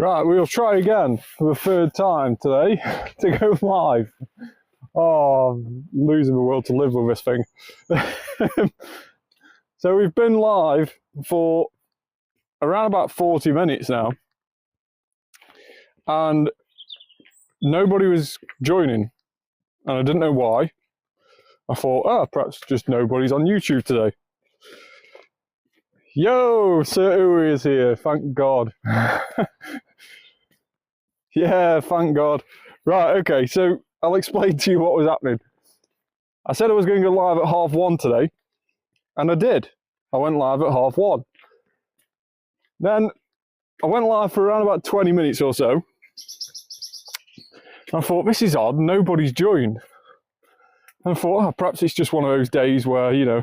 Right, we'll try again for the third time today to go live. Oh, I'm losing the will to live with this thing. So we've been live for around about 40 minutes now, and nobody was joining, and I didn't know why. I thought, perhaps just nobody's on YouTube today. Yo, Sir Uwe is here, thank God. Yeah, thank God. Right, okay, so I'll explain to you what was happening. I said I was going to go live at 1:30 today, and I did. I went live at 1:30. Then I went live for around about 20 minutes or so. I thought, this is odd, nobody's joined. And I thought, perhaps it's just one of those days where, you know,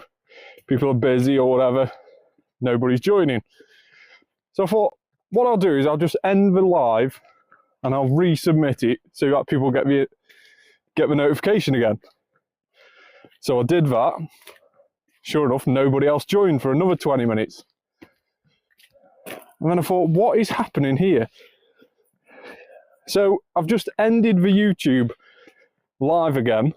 people are busy or whatever, nobody's joining. So I thought, what I'll do is I'll just end the live and I'll resubmit it so that people get the notification again. So I did that. Sure enough, nobody else joined for another 20 minutes. And then I thought, what is happening here? So I've just ended the YouTube live again,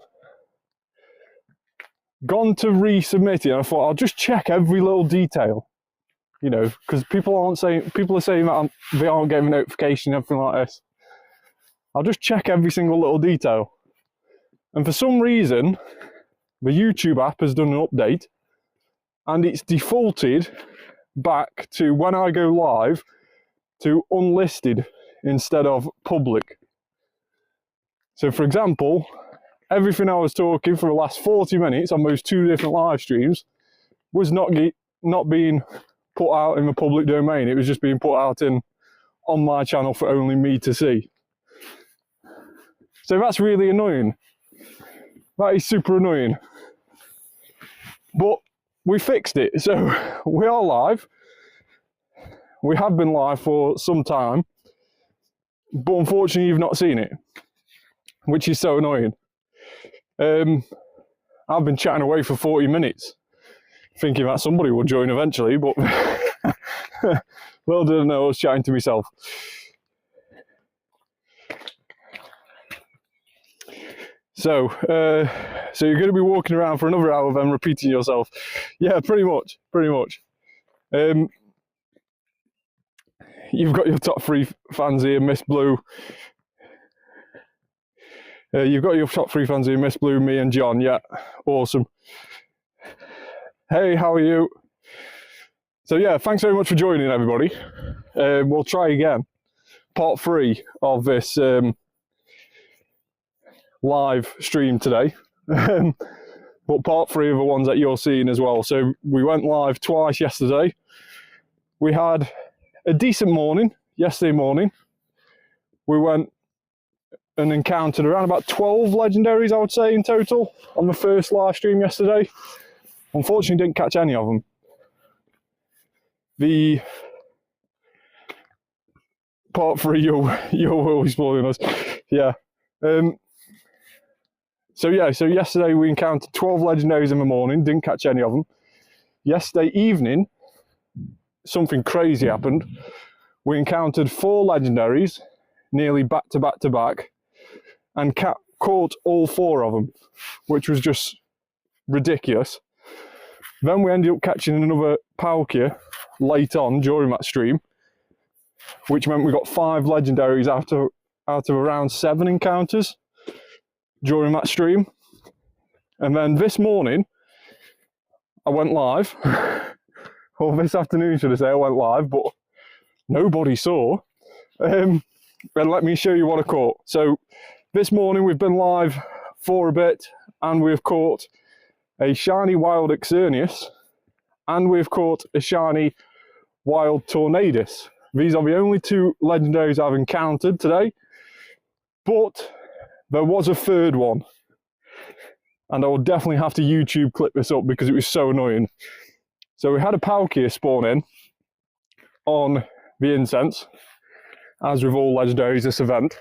gone to resubmit it, and I thought I'll just check every little detail, you know, because people are saying that they aren't getting a notification, everything like this. I'll just check every single little detail. And for some reason, the YouTube app has done an update and it's defaulted back to, when I go live, to unlisted instead of public. So for example, everything I was talking for the last 40 minutes on those two different live streams was not being put out in the public domain. It was just being put out on my channel for only me to see. So that's really annoying. That is super annoying. But we fixed it. So we are live. We have been live for some time. But unfortunately, you've not seen it, which is so annoying. I've been chatting away for 40 minutes, thinking that somebody will join eventually, but little did I know I was chatting to myself. So you're going to be walking around for another hour then repeating yourself. Yeah, pretty much. You've got your top 3 fans here, Miss Blue. You've got your top 3 fans here, Miss Blue, me and John. Yeah, awesome. Hey, how are you? So yeah, thanks very much for joining, everybody. We'll try again. Part 3 of this live stream today. But part 3 of the ones that you're seeing as well. So we went live twice yesterday. We had a decent morning yesterday morning. We went and encountered around about 12 legendaries, I would say, in total on the first live stream yesterday. Unfortunately, didn't catch any of them. The part 3, you're always spoiling us. Yeah. So yesterday we encountered 12 legendaries in the morning, didn't catch any of them. Yesterday evening, something crazy happened. We encountered 4 legendaries, nearly back to back to back, and caught all 4 of them, which was just ridiculous. Then we ended up catching another Palkia late on during that stream, which meant we got 5 legendaries out of around 7 encounters during that stream. And then this morning, I went live, or this afternoon should I say, I went live, but nobody saw. And let me show you what I caught. So this morning we've been live for a bit, and we've caught a shiny Wild Xerneas, and we've caught a shiny Wild Tornadus. These are the only 2 legendaries I've encountered today, but there was a 3rd one, and I will definitely have to YouTube clip this up because it was so annoying. So we had a Palkia spawn in on the incense, as with all legendaries this event.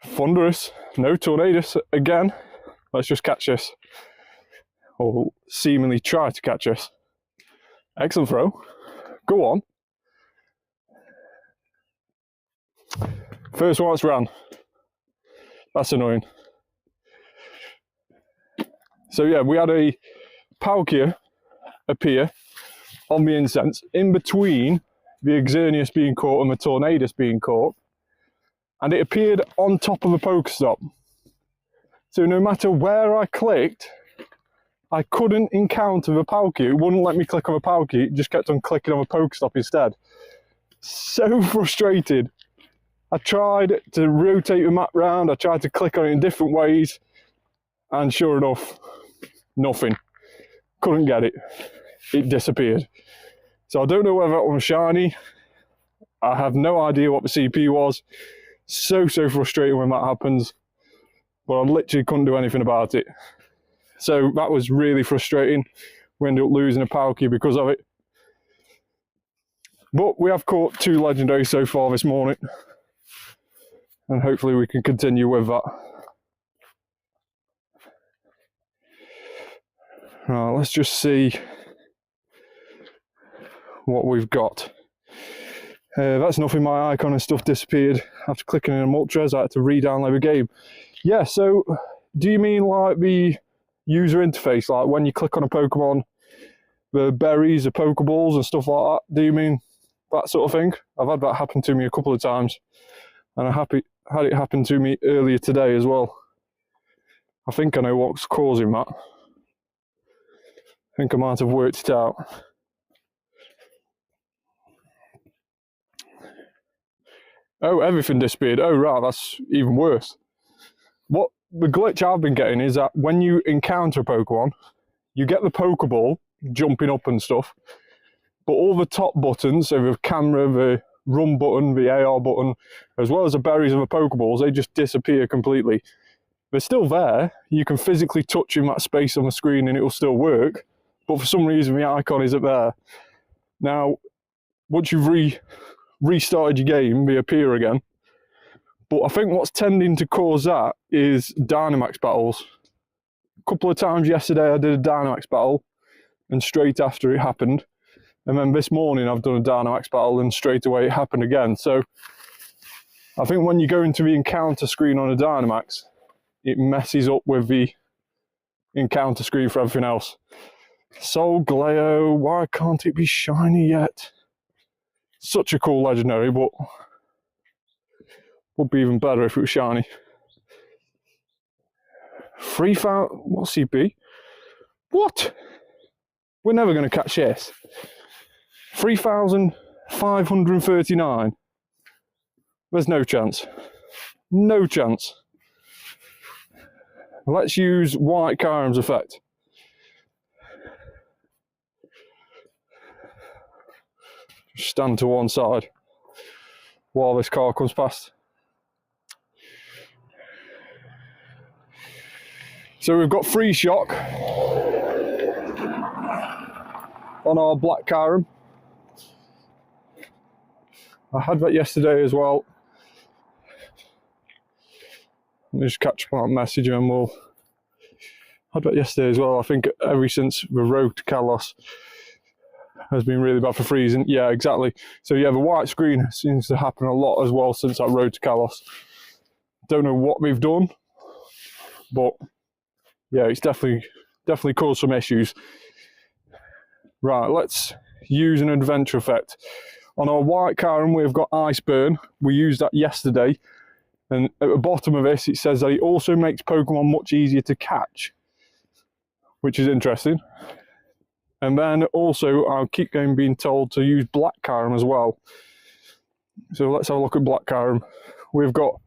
Thunderous, no Tornadus again. Let's just catch this, or seemingly try to catch this. Excellent throw. Go on. First one that's ran. That's annoying. So yeah, we had a Palkia appear on the incense in between the Xerneas being caught and the Tornadus being caught, and it appeared on top of a Pokestop. So no matter where I clicked, I couldn't encounter the Palkia. It wouldn't let me click on the Palkia, it just kept on clicking on the Pokestop instead. So frustrated. I tried to rotate the map round, I tried to click on it in different ways, and sure enough, nothing. Couldn't get it. It disappeared. So I don't know whether that one was shiny. I have no idea what the CP was. So frustrating when that happens. But I literally couldn't do anything about it. So that was really frustrating. We ended up losing a Palkia because of it. But we have caught 2 legendaries so far this morning. And hopefully we can continue with that. Right, let's just see what we've got. That's nothing, my icon and stuff disappeared after clicking in a Moltres. I had to re-download the game. Yeah, so do you mean like the user interface, like when you click on a Pokemon, the berries, the Pokeballs and stuff like that? Do you mean that sort of thing? I've had that happen to me a couple of times, and I had it happen to me earlier today as well. I think I know what's causing that. I think I might have worked it out. Oh, everything disappeared. Oh, right, that's even worse. What the glitch I've been getting is that when you encounter a Pokemon, you get the Pokeball jumping up and stuff, but all the top buttons, so the camera, the run button, the AR button, as well as the berries and the Pokeballs, they just disappear completely. They're still there. You can physically touch in that space on the screen and it will still work, but for some reason the icon isn't there. Now, once you've restarted your game, they appear again. But I think what's tending to cause that is Dynamax battles. A couple of times yesterday I did a Dynamax battle, and straight after it happened. And then this morning I've done a Dynamax battle and straight away it happened again. So I think when you go into the encounter screen on a Dynamax, it messes up with the encounter screen for everything else. Solgaleo, why can't it be shiny yet? Such a cool legendary, but would be even better if it was shiny. 3,000, what CP? What? We're never going to catch this. 3,539. There's no chance. No chance. Let's use White Kyurem's effect. Just stand to one side while this car comes past. So we've got free shock on our Black Kyurem. I had that yesterday as well. Let me just catch my message and we'll... I had that yesterday as well. I think ever since the road to Kalos has been really bad for freezing. Yeah, exactly. So yeah, the white screen seems to happen a lot as well since that road to Kalos. Don't know what they've done, but yeah, it's definitely caused some issues. Right, let's use an adventure effect. On our White Kyurem, we've got Ice Burn. We used that yesterday. And at the bottom of this, it says that it also makes Pokemon much easier to catch, which is interesting. And then also, I'll keep going being told to use Black Kyurem as well. So let's have a look at Black Kyurem. We've got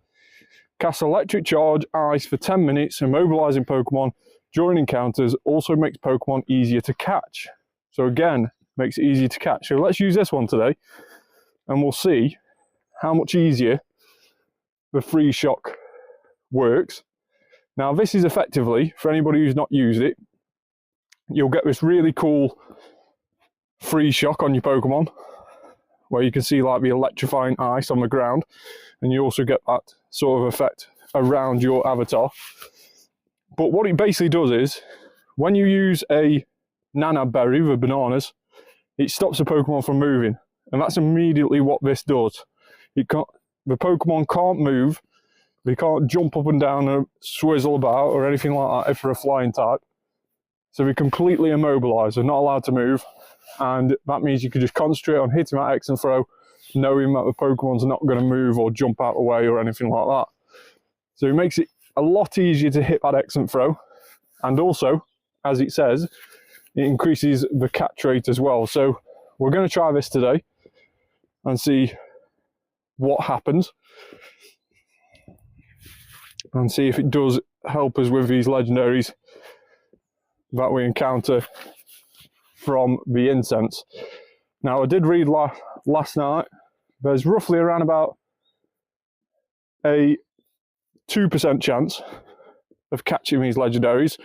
cast Electric Charge, Ice for 10 minutes, immobilizing Pokemon during encounters, also makes Pokemon easier to catch. So again, makes it easier to catch. So let's use this one today, and we'll see how much easier the free shock works. Now this is effectively, for anybody who's not used it, you'll get this really cool free shock on your Pokemon, where you can see like the electrifying ice on the ground, and you also get that sort of effect around your avatar. But what it basically does is, when you use a Nana Berry, the bananas, it stops the Pokemon from moving, and that's immediately what this does. the Pokemon can't move, they can't jump up and down and swizzle about or anything like that if they're a flying type. So they're completely immobilised, they're not allowed to move, and that means you can just concentrate on hitting that X and throw, knowing that the Pokemon's not going to move or jump out of the way or anything like that. So it makes it a lot easier to hit that X and throw, and also, as it says, it increases the catch rate as well. So we're going to try this today and see what happens, and see if it does help us with these legendaries that we encounter from the incense. Now, I did read last night, there's roughly around about a 2% chance of catching these legendaries,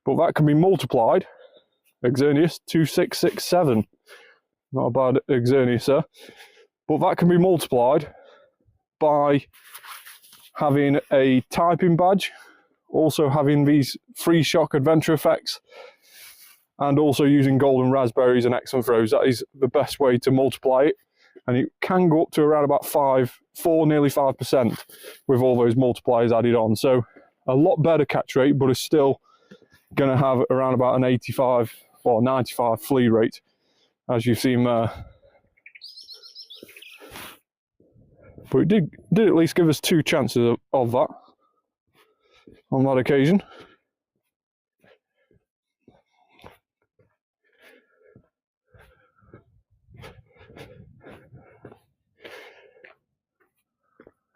but that can be multiplied. Xerneas 2667, not a bad Xerneas, sir. But that can be multiplied by having a typing badge, also having these free shock adventure effects, and also using golden raspberries and X and throws. That is the best way to multiply it, and it can go up to around about 4, nearly 5% with all those multipliers added on. So a lot better catch rate, but it's still going to have around about an 85 or 95 flea rate, as you've seen there. But it did at least give us 2 chances of that on that occasion.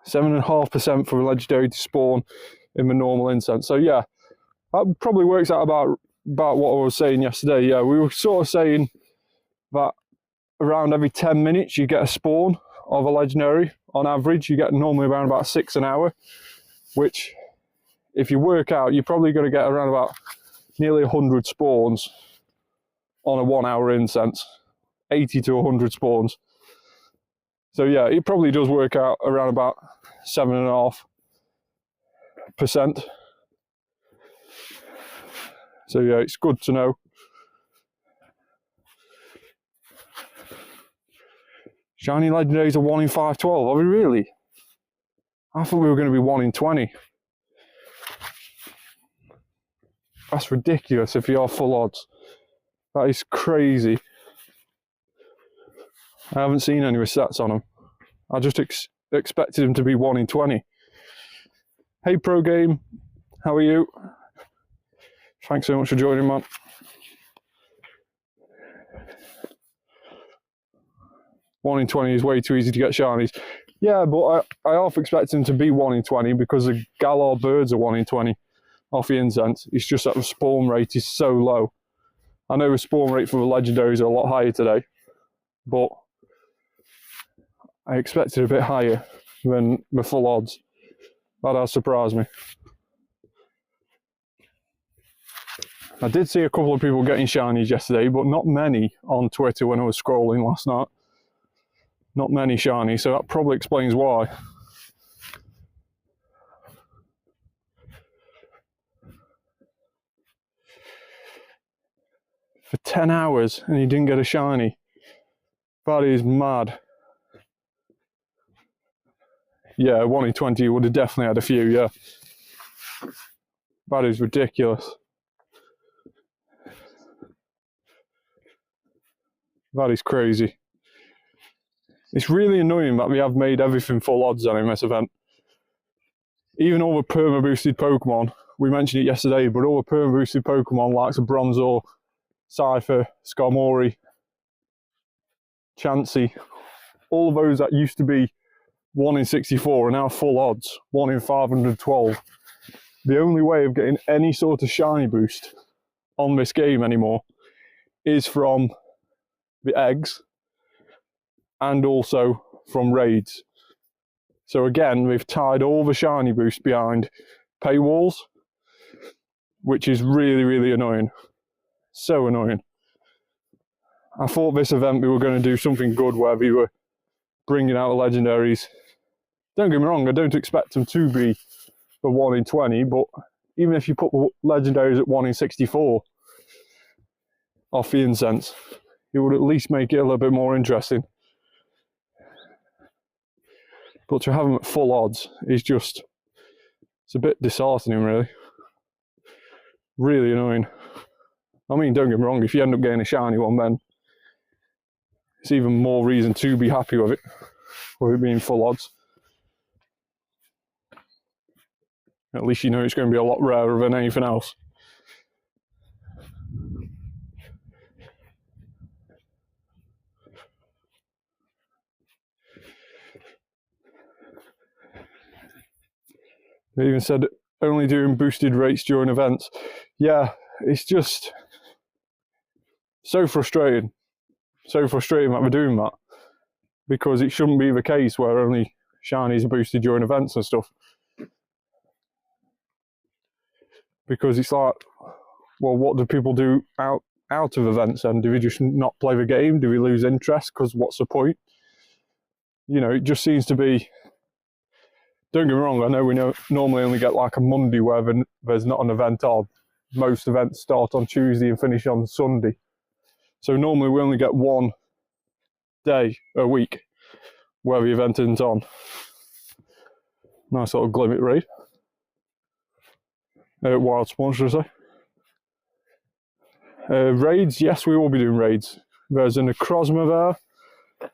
.5% for a legendary to spawn in the normal incense. So yeah, that probably works out about what I was saying yesterday. Yeah, we were sort of saying that around every 10 minutes you get a spawn of a legendary. On average, you get normally around about 6 an hour, which if you work out, you're probably going to get around about nearly 100 spawns on a 1 hour incense, 80 to 100 spawns. So yeah, it probably does work out around about 7.5%. So yeah, it's good to know. Shiny legendaries are 1 in 512. Are we really? I thought we were going to be 1 in 20. That's ridiculous if you are full odds. That is crazy. I haven't seen any stats on them. I just expected them to be 1 in 20. Hey Pro Game, how are you? Thanks so much for joining, man. One in 20 is way too easy to get shinies. Yeah, but I half expect them to be 1 in 20 because the Galar birds are 1 in 20 off the incense. It's just that the spawn rate is so low. I know the spawn rate for the legendaries are a lot higher today, but I expected a bit higher than the full odds. That has surprised me. I did see a couple of people getting shinies yesterday, but not many on Twitter when I was scrolling last night. Not many shinies, so that probably explains why. For 10 hours and he didn't get a shiny. That is mad. Yeah, 1 in 20 would have definitely had a few, yeah. That is ridiculous. That is crazy. It's really annoying that we have made everything full odds on in this event. Even all the perma boosted Pokemon, we mentioned it yesterday, but all the perma boosted Pokemon like Bronzor, Cypher, Skarmory, Chansey, all of those that used to be 1 in 64 are now full odds, 1 in 512. The only way of getting any sort of shiny boost on this game anymore is from the eggs and also from raids. So again, we've tied all the shiny boost behind paywalls, which is really, really annoying. So annoying. I thought this event we were going to do something good where we were bringing out the legendaries. Don't get me wrong, I don't expect them to be the 1 in 20, but even if you put the legendaries at 1 in 64 off the incense, it would at least make it a little bit more interesting. But to have them at full odds is just, it's a bit disheartening, really. Really annoying. I mean, don't get me wrong, if you end up getting a shiny one, then it's even more reason to be happy with it being full odds. At least you know it's going to be a lot rarer than anything else. They even said only doing boosted rates during events. Yeah, it's just so frustrating. So frustrating that we're doing that. Because it shouldn't be the case where only shinies are boosted during events and stuff. Because it's like, well, what do people do out of events then? Do we just not play the game? Do we lose interest? Because what's the point? You know, it just seems to be... Don't get me wrong, I know we normally only get like a Monday where there's not an event on. Most events start on Tuesday and finish on Sunday. So normally we only get one day a week where the event isn't on. Nice little Glimmet raid. Wild Sponge, should I say. Raids, yes, we will be doing raids. There's a Necrozma there.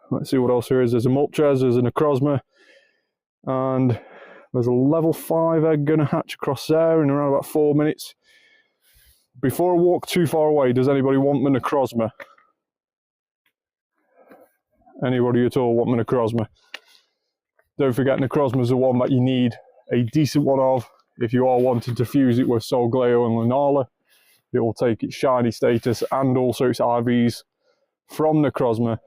Let's see what else there is. There's a Moltres, there's a Necrozma, and there's a level 5 egg going to hatch across there in around about 4 minutes. Before I walk too far away, does anybody want the Necrozma? Anybody at all want the Necrozma? Don't forget, Necrozma's the one that you need a decent one of if you are wanting to fuse it with Solgaleo and Lunala. It will take its shiny status and also its IVs from Necrozma.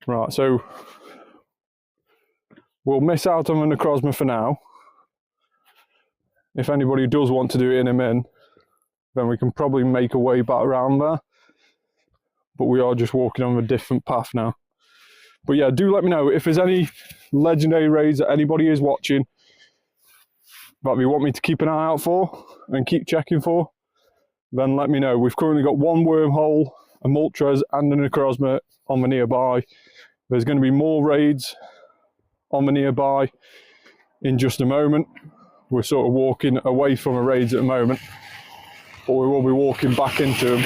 Right, so we'll miss out on the Necrozma for now. If anybody does want to do it in a min, then we can probably make a way back around there. But we are just walking on a different path now. But yeah, do let me know if there's any legendary raids that anybody is watching that you want me to keep an eye out for and keep checking for, then let me know. We've currently got one Wormhole, a Moltres and a Necrozma on the nearby. There's going to be more raids on the nearby in just a moment. We're sort of walking away from the raids at the moment, but we will be walking back into them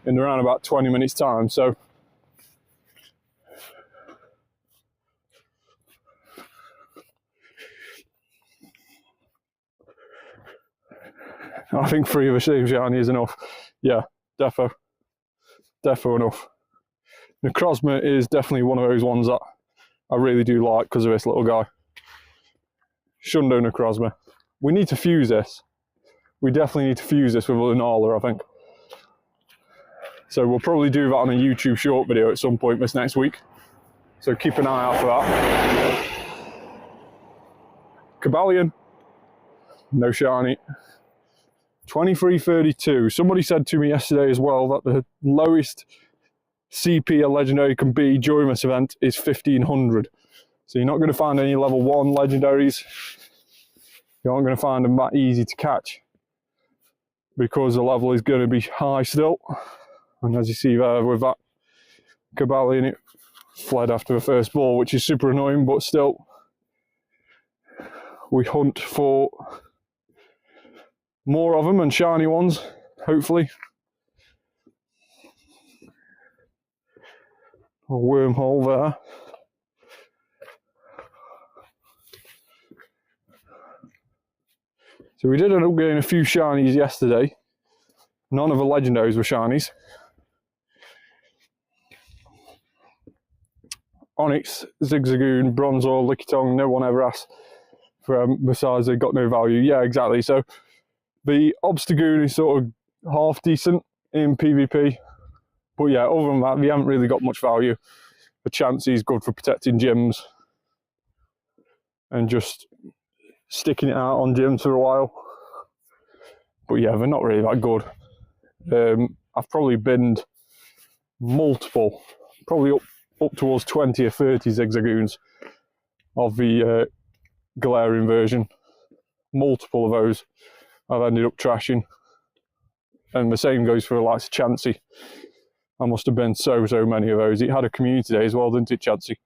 in around about 20 minutes time. So I think 3 of the same shiny is enough. Yeah, defo enough. Necrozma is definitely one of those ones that I really do like because of this little guy. Shundo Necrozma. We need to fuse this. We definitely need to fuse this with Lunala, I think. So we'll probably do that on a YouTube short video at some point this next week. So keep an eye out for that. Cobalion. No shiny. 2332. Somebody said to me yesterday as well that the lowest CP a legendary can be during this event is 1500. So you're not going to find any level 1 legendaries. You're not going to find them that easy to catch because the level is going to be high still. And as you see there with that Cobalion, it fled after the first ball, which is super annoying, but still we hunt for more of them and shiny ones, hopefully. A Wormhole there. So we did end up getting a few shinies yesterday. None of the legendaries were shinies. Onyx, Zigzagoon, Bronzor, Lickitung, no one ever asked for them, besides they got no value. Yeah, exactly. So the Obstagoon is sort of half decent in PvP. But yeah, other than that, they haven't really got much value. The Chansey is good for protecting gyms and just sticking it out on gyms for a while. But yeah, they're not really that good. I've probably binned multiple, probably up towards 20 or 30 Zigzagoons of the Galarian version. Multiple of those. I've ended up trashing. And the same goes for the likes of Chansey. I must have been so many of those. It had a community day as well, didn't it, Chansey?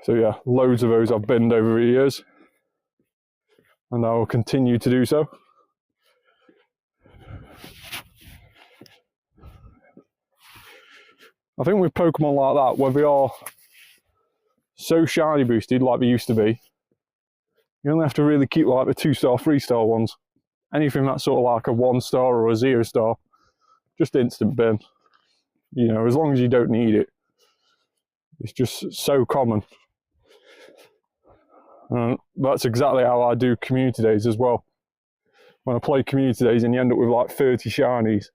So yeah, loads of those I've binned over the years. And I will continue to do so. I think with Pokemon like that, where they are so shiny boosted like they used to be, you only have to really keep like the 2-star, 3-star ones. Anything that's sort of like a 1-star or a 0-star, just instant bin. You know, as long as you don't need it. It's just so common. That's exactly how I do community days as well. When I play community days and you end up with like 30 shinies,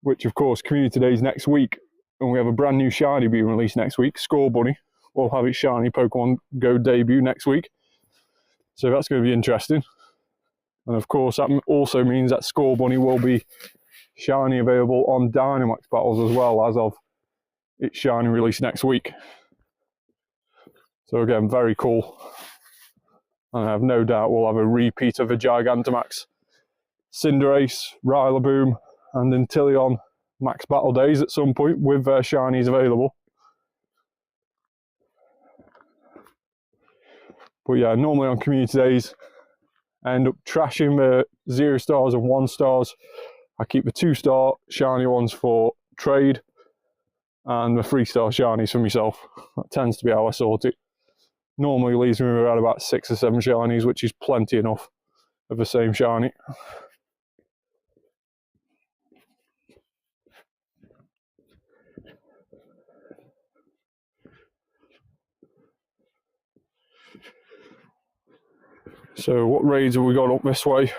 which of course community days next week, and we have a brand new shiny being released next week. Score Bunny will have its shiny Pokemon Go debut next week, so that's going to be interesting. And of course that also means that Score Bunny will be shiny available on Dynamax battles as well as of its shiny release next week. So again, very cool. And I have no doubt we'll have a repeat of the Gigantamax, Cinderace, Rillaboom and Inteleon Max Battle Days at some point with their shinies available. But yeah, normally on community days, I end up trashing the 0-stars and 1-stars. I keep the 2-star shiny ones for trade and the 3-star shinies for myself. That tends to be how I sort it. Normally leaves me around about 6 or 7 shinies, which is plenty enough of the same shiny. So what raids have we got up this way?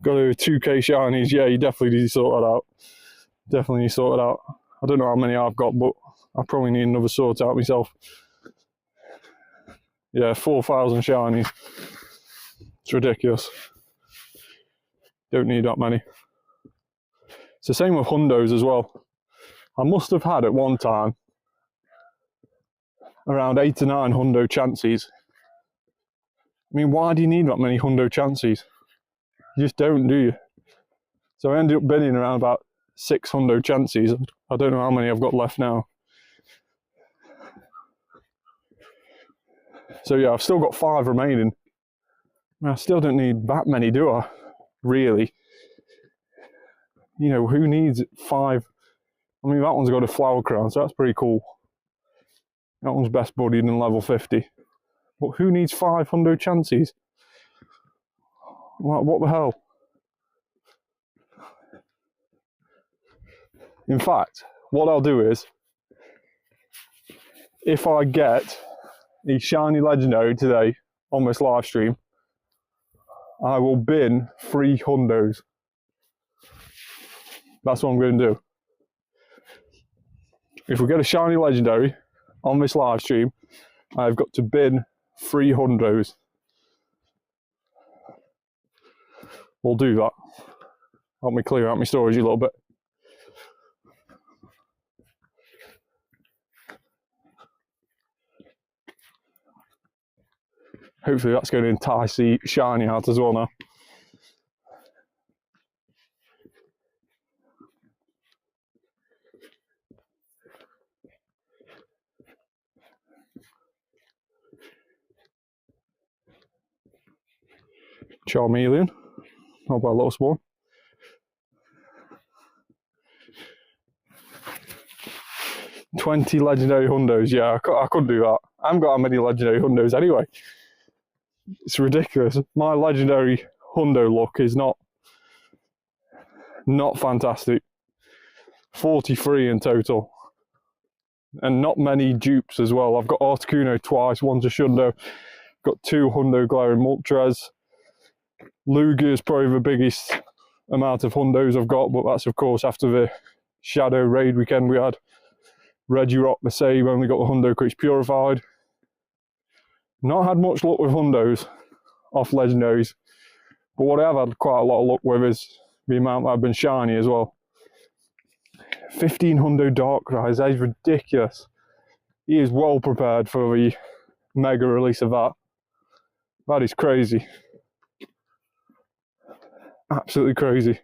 Got over 2k shinies. Yeah, you definitely need to sort that out. Definitely need to sort it out. I don't know how many I've got, but I probably need another sort out myself. Yeah, 4,000 shinies. It's ridiculous. Don't need that many. It's the same with hundos as well. I must have had at one time around 8 to 9 hundo chances. I mean, why do you need that many hundo chances? You just don't, do you? So I ended up binning around about 6 hundo chances. I don't know how many I've got left now. So yeah, I've still got 5 remaining. I still don't need that many, do I? Really? You know, who needs 5? I mean, that one's got a flower crown, so that's pretty cool. That one's best buddied and level 50. But who needs 500 chances? Like, what the hell? In fact, what I'll do is, if I get a shiny legendary today on this live stream, I will bin 3 hundos. That's what I'm going to do. If we get a shiny legendary on this live stream, I've got to bin 3 hundos. We'll do that. Help me clear out my storage a little bit. Hopefully that's going to entice the shiny out as well now. Charmeleon, not by a little spawn. $20 legendary hundos, yeah, I could do that. I haven't got that many legendary hundos anyway. It's ridiculous. My legendary hundo luck is not fantastic. 43 in total. And not many dupes as well. I've got Articuno twice, one's a Shundo. Got 2 hundo glaring Moltres. Lugia is probably the biggest amount of hundos I've got, but that's of course after the Shadow raid weekend we had. Regirock the same, only got the hundo crits purified. Not had much luck with hundos off legendaries, but what I have had quite a lot of luck with is the amount that have been shiny as well. 1500 dark rise, that is ridiculous. He is well prepared for the mega release of that. That is crazy. Absolutely crazy.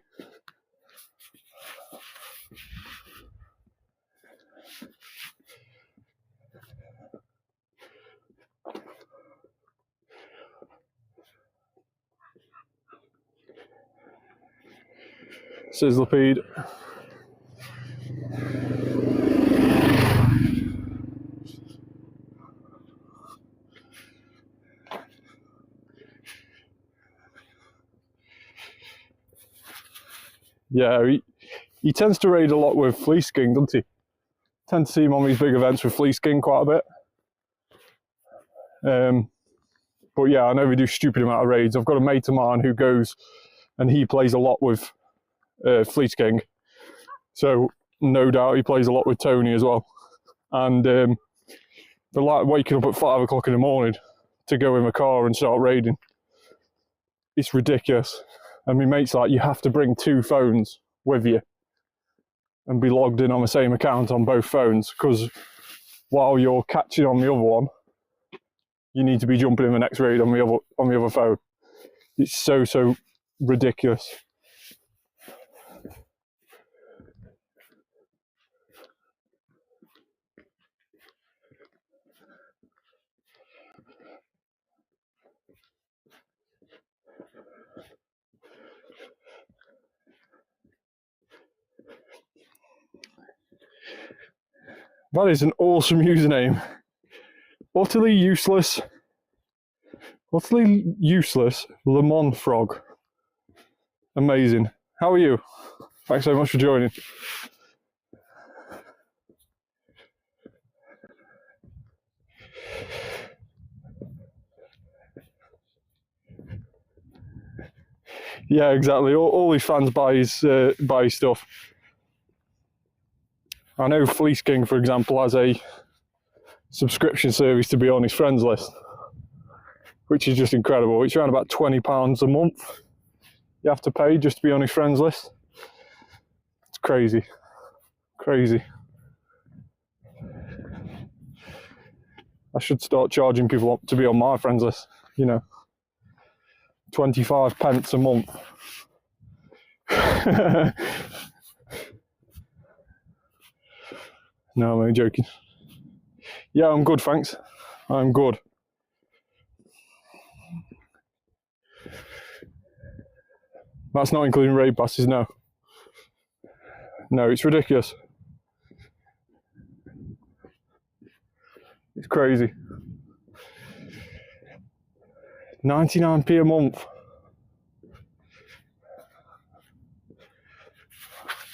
Sizzlipede. Yeah, he tends to raid a lot with Fleece King, doesn't he? Tend to see him on these big events with Fleece King quite a bit. But yeah, I know we do stupid amount of raids. I've got a mate of mine who goes and he plays a lot with Fleece King. So no doubt he plays a lot with Tony as well. And they're like waking up at 5 o'clock in the morning to go in the car and start raiding. It's ridiculous. And my mate's like, you have to bring 2 phones with you and be logged in on the same account on both phones, because while you're catching on the other one, you need to be jumping in the next raid on the other phone. It's so ridiculous. That is an awesome username. Utterly useless Lemon Frog. Amazing. How are you? Thanks so much for joining. Yeah, exactly. All his fans buy his stuff. I know Fleece King, for example, has a subscription service to be on his friends list, which is just incredible. It's around about £20 a month you have to pay just to be on his friends list. It's crazy. Crazy. I should start charging people to be on my friends list, you know. 25 pence a month. No, I'm only joking. Yeah, I'm good, thanks. I'm good. That's not including raid passes, no. No, it's ridiculous. It's crazy. 99p a month.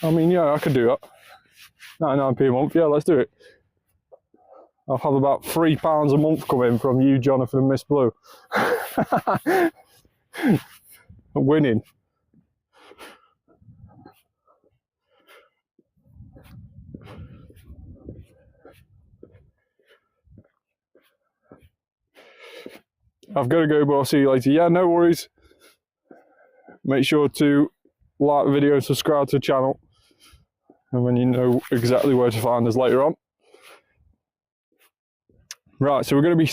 I mean, yeah, I could do that. 99p a month, yeah, let's do it. I'll have about £3 a month come in from you, Jonathan, and Miss Blue. I'm winning. I've got to go, but I'll see you later. Yeah, no worries. Make sure to like the video and subscribe to the channel, and then you know exactly where to find us later on. Right, so we're going to be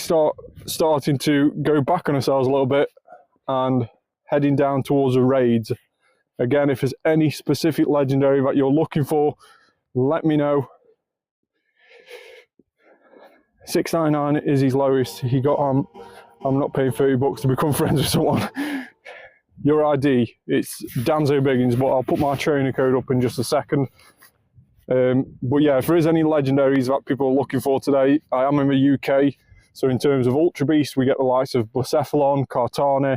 starting to go back on ourselves a little bit and heading down towards the raids. Again, if there's any specific legendary that you're looking for, let me know. 699 is his lowest. He got on. I'm not paying $30 to become friends with someone. Your ID, it's Danzo Biggins, but I'll put my trainer code up in just a second. But yeah, if there is any legendaries that people are looking for today, I am in the UK. So in terms of Ultra Beast, we get the likes of Blacephalon, Cartane,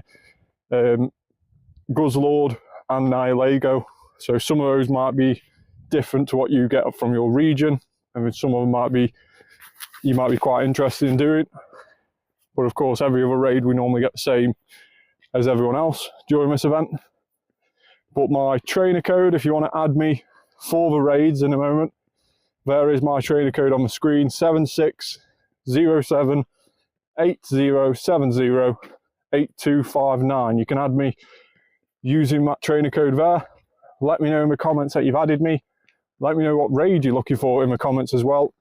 Guzzlord, and Nihilego. So some of those might be different to what you get from your region, and some of them you might be quite interested in doing. But of course, every other raid we normally get the same as everyone else during this event. But my trainer code, if you want to add me for the raids in a moment, there is my trainer code on the screen: 760780708259. You can add me using that trainer code there. Let me know in the comments that you've added me, Let me know what raid you're looking for in the comments as well,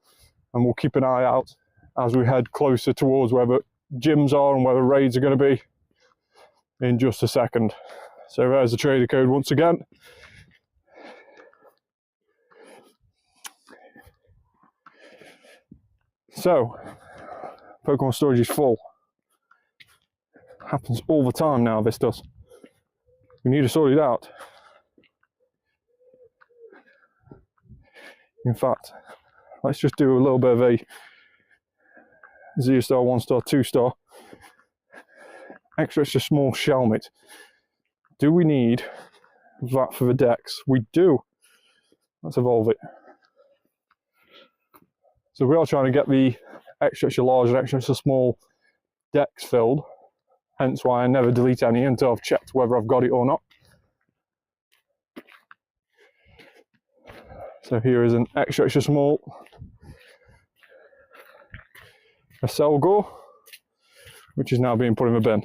and we'll keep an eye out as we head closer towards where the gyms are and where the raids are going to be in just a second. So there's the trader code once again. So, Pokemon storage is full. Happens all the time now, this does. We need to sort it out. In fact, let's just do a little bit of a 0-star, 1-star, 2-star. Extra small Shelmet. Do we need that for the decks? We do. Let's evolve it. So we are trying to get the extra large and extra small decks filled. Hence why I never delete any until I've checked whether I've got it or not. So here is an extra small a Selgor, which is now being put in the bin.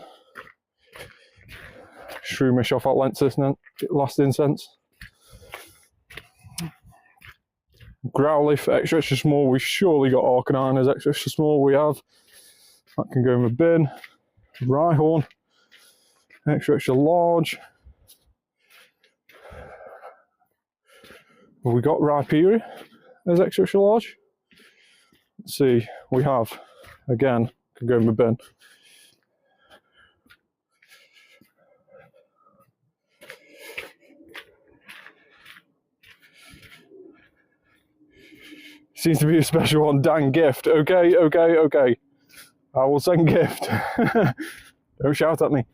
Shroomish off that last incense. Growlithe, extra small. We've surely got Arcanine as extra small. We have. That can go in the bin. Rhyhorn, extra large. Have we got Rhyperior as extra large? Let's see. We have. Again, can go in the bin. Seems to be a special one. Dan gift. Okay. I will send gift. Don't shout at me.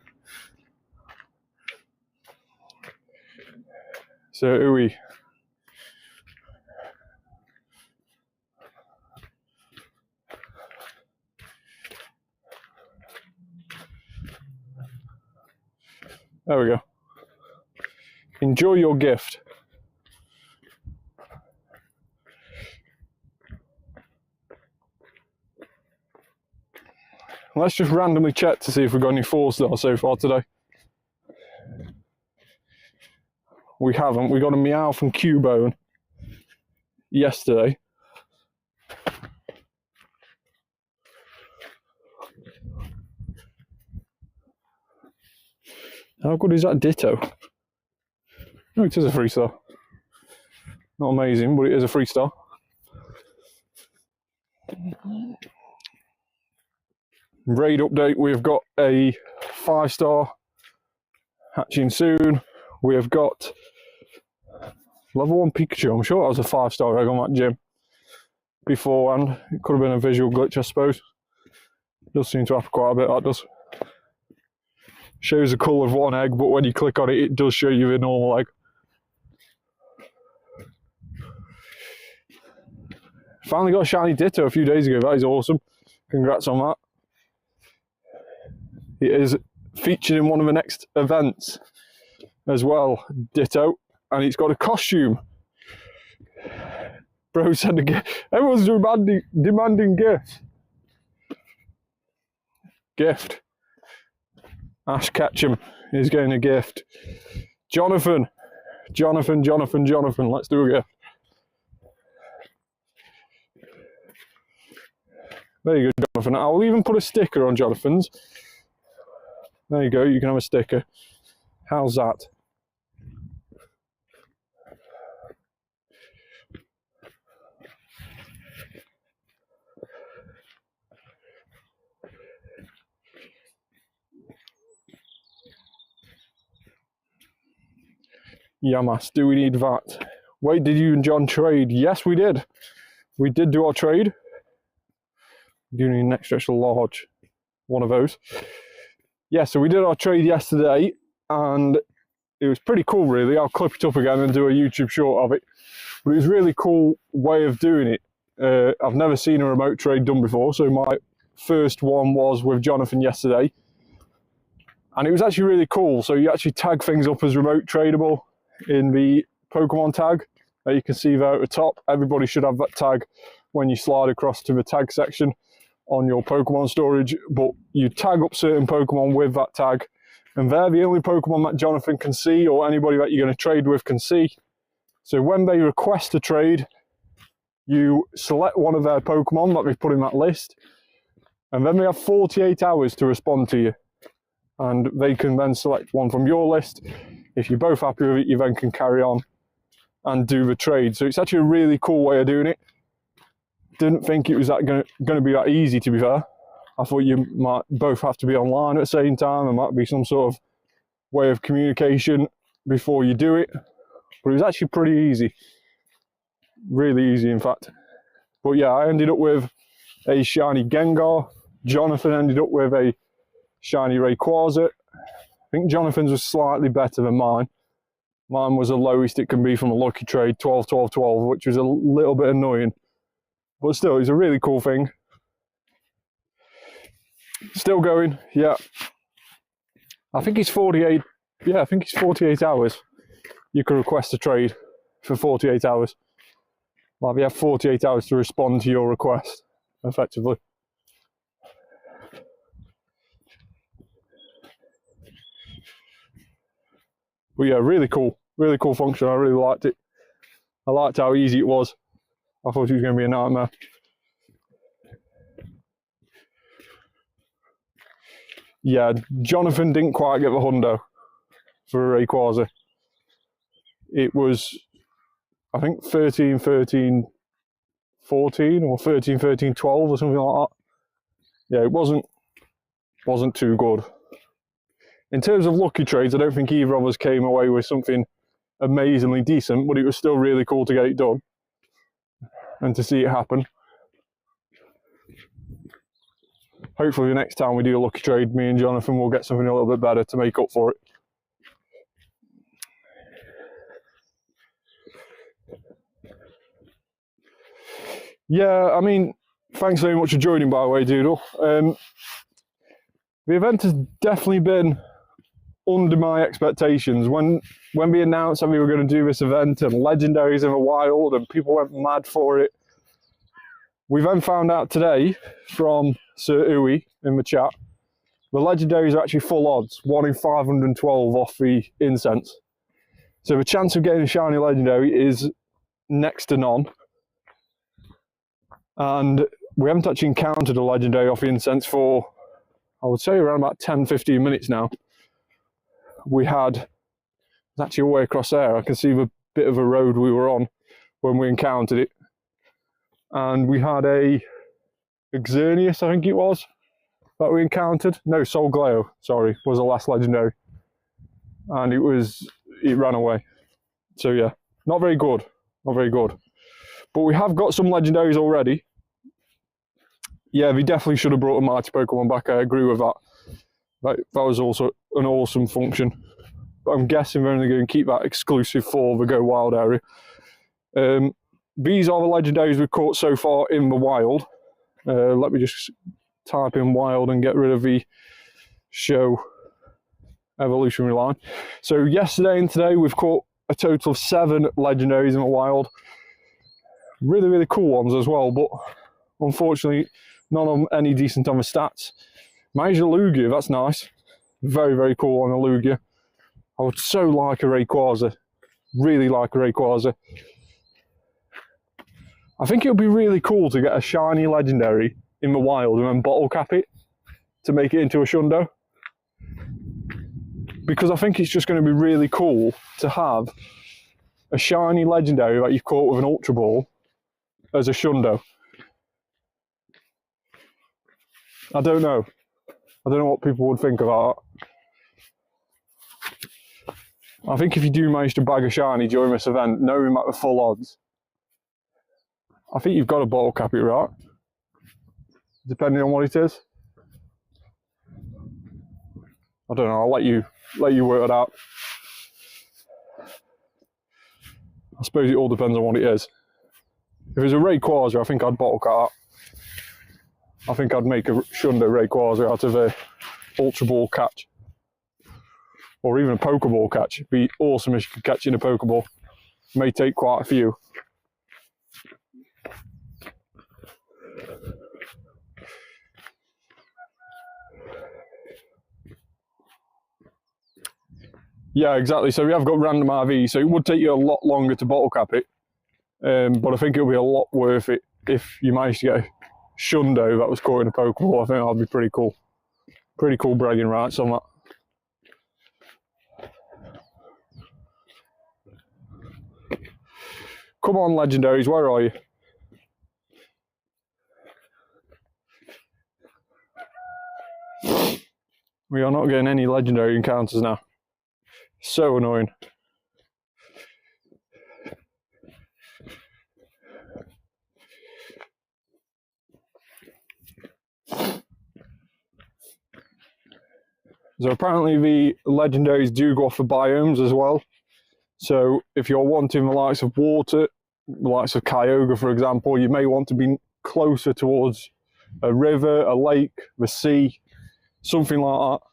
So, ooey. There we go. Enjoy your gift. Let's just randomly check to see if we've got any 4-stars so far today. We haven't. We got a Meow from Cubone yesterday. How good is that Ditto? No, it is a 3-star. Not amazing, but it is a 3-star. Raid update, we've got a 5-star hatching soon. We have got level 1 Pikachu. I'm sure that was a 5-star egg on that gym beforehand. It could have been a visual glitch, I suppose. It does seem to happen quite a bit, that does. Shows the colour of one egg, but when you click on it, it does show you the normal egg. Finally got a shiny Ditto a few days ago. That is awesome. Congrats on that. It is featured in one of the next events as well, Ditto, and it's got a costume. Bro sent a gift. Everyone's demanding gifts. Gift. Ash Ketchum is getting a gift. Jonathan. Let's do a gift. There you go, Jonathan. I will even put a sticker on Jonathan's. There you go, you can have a sticker. How's that? Yamas, do we need that? Wait, did you and John trade? Yes, we did. We did do our trade. We do need an extra large one of those. Yeah, so we did our trade yesterday, and it was pretty cool, really. I'll clip it up again and do a YouTube short of it. But it was a really cool way of doing it. I've never seen a remote trade done before, so my first one was with Jonathan yesterday. And it was actually really cool. So you actually tag things up as remote tradable in the Pokemon tag that you can see there at the top. Everybody should have that tag when you slide across to the tag section on your Pokemon storage, but you tag up certain Pokemon with that tag, and they're the only Pokemon that Jonathan can see, or anybody that you're going to trade with can see. So when they request a trade, you select one of their Pokemon that they've put in that list, and then they have 48 hours to respond to you. And they can then select one from your list. If you're both happy with it, you then can carry on and do the trade. So it's actually a really cool way of doing it. Didn't think it was going to be that easy, to be fair. I thought you might both have to be online at the same time. There might be some sort of way of communication before you do it. But it was actually pretty easy. Really easy, in fact. But yeah, I ended up with a shiny Gengar. Jonathan ended up with a shiny Rayquaza. I think Jonathan's was slightly better than mine. Mine was the lowest it can be from a lucky trade, 12, 12, 12, which was a little bit annoying. But still, it's a really cool thing. Still going, yeah. I think it's 48, yeah, I think it's 48 hours. You can request a trade for 48 hours. Like, you have 48 hours to respond to your request, effectively. But yeah, really cool function. I really liked it. I liked how easy it was. I thought it was going to be a nightmare. Yeah, Jonathan didn't quite get the hundo for a Rayquaza. It was, I think, 13, 13, 14 or 13, 13, 12 or something like that. Yeah, it wasn't too good. In terms of lucky trades, I don't think either of us came away with something amazingly decent, but it was still really cool to get it done and to see it happen. Hopefully the next time we do a lucky trade, me and Jonathan will get something a little bit better to make up for it. Yeah, I mean, thanks very much for joining, by the way, Doodle. The event has definitely been under my expectations. When we announced that we were going to do this event and legendaries in the wild and people went mad for it, we then found out today from Sir Uwe in the chat, the legendaries are actually full odds, 1 in 512 off the incense. So the chance of getting a shiny legendary is next to none. And we haven't actually encountered a legendary off the incense for, I would say, around about 10-15 minutes now. We had, it's actually all the way across there, I can see the bit of a road we were on when we encountered it. And we had a Xerneas, I think it was, that we encountered. No, Solgleo, sorry, was the last legendary. And it ran away. So yeah, not very good, not very good. But we have got some legendaries already. Yeah, we definitely should have brought a mighty Pokemon back, I agree with that. That was also an awesome function. But I'm guessing we're only going to keep that exclusive for the Go Wild area. These are the legendaries we've caught so far in the wild. Let me just type in wild and get rid of the show evolutionary line. So yesterday and today we've caught a total of 7 legendaries in the wild. Really, really cool ones as well, but unfortunately none of them any decent on the stats. Managed a Lugia, that's nice. Very, very cool on a Lugia. I would so like a Rayquaza. Really like a Rayquaza. I think it would be really cool to get a shiny legendary in the wild and then bottle cap it to make it into a Shundo. Because I think it's just going to be really cool to have a shiny legendary that you've caught with an Ultra Ball as a Shundo. I don't know. I don't know what people would think about that. I think if you do manage to bag a shiny during this event, knowing about the full odds, I think you've got to bottle cap it, right? Depending on what it is. I don't know, I'll let you work it out. I suppose it all depends on what it is. If it's a Rayquaza, I think I'd bottle cap. I think I'd make a Shundo Rayquaza out of a Ultra Ball catch. Or even a Pokeball catch. It'd be awesome if you could catch in a Pokeball. May take quite a few. Yeah, exactly. So we have got random RV, so it would take you a lot longer to bottle cap it. But I think it'll be a lot worth it if you manage to get a shundo that was caught in a Pokeball. I think that'd be pretty cool. Pretty cool bragging rights on that. Come on, legendaries, where are you? We are not getting any legendary encounters now. So annoying. So apparently the legendaries do go off for biomes as well. So if you're wanting the likes of water, the likes of Kyogre for example, you may want to be closer towards a river, a lake, the sea, something like that.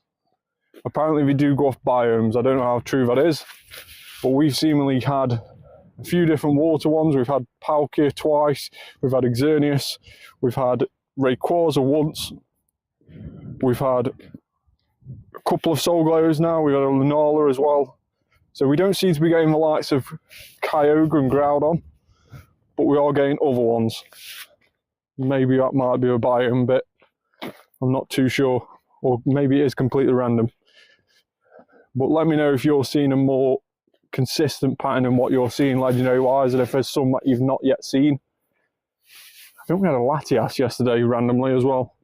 Apparently they do go off biomes. I don't know how true that is, but we've seemingly had a few different water ones. We've had Palkia twice, we've had Xerneas, we've had Rayquaza once, we've had a couple of Soul Glowers now, we've had a Lunala as well. So we don't seem to be getting the likes of Kyogre and Groudon, but we are getting other ones. Maybe that might be a biome bit, I'm not too sure, or maybe it is completely random. But let me know if you're seeing a more consistent pattern than what you're seeing legendary wise, and if there's some that you've not yet seen. I think we had a Latias yesterday randomly as well,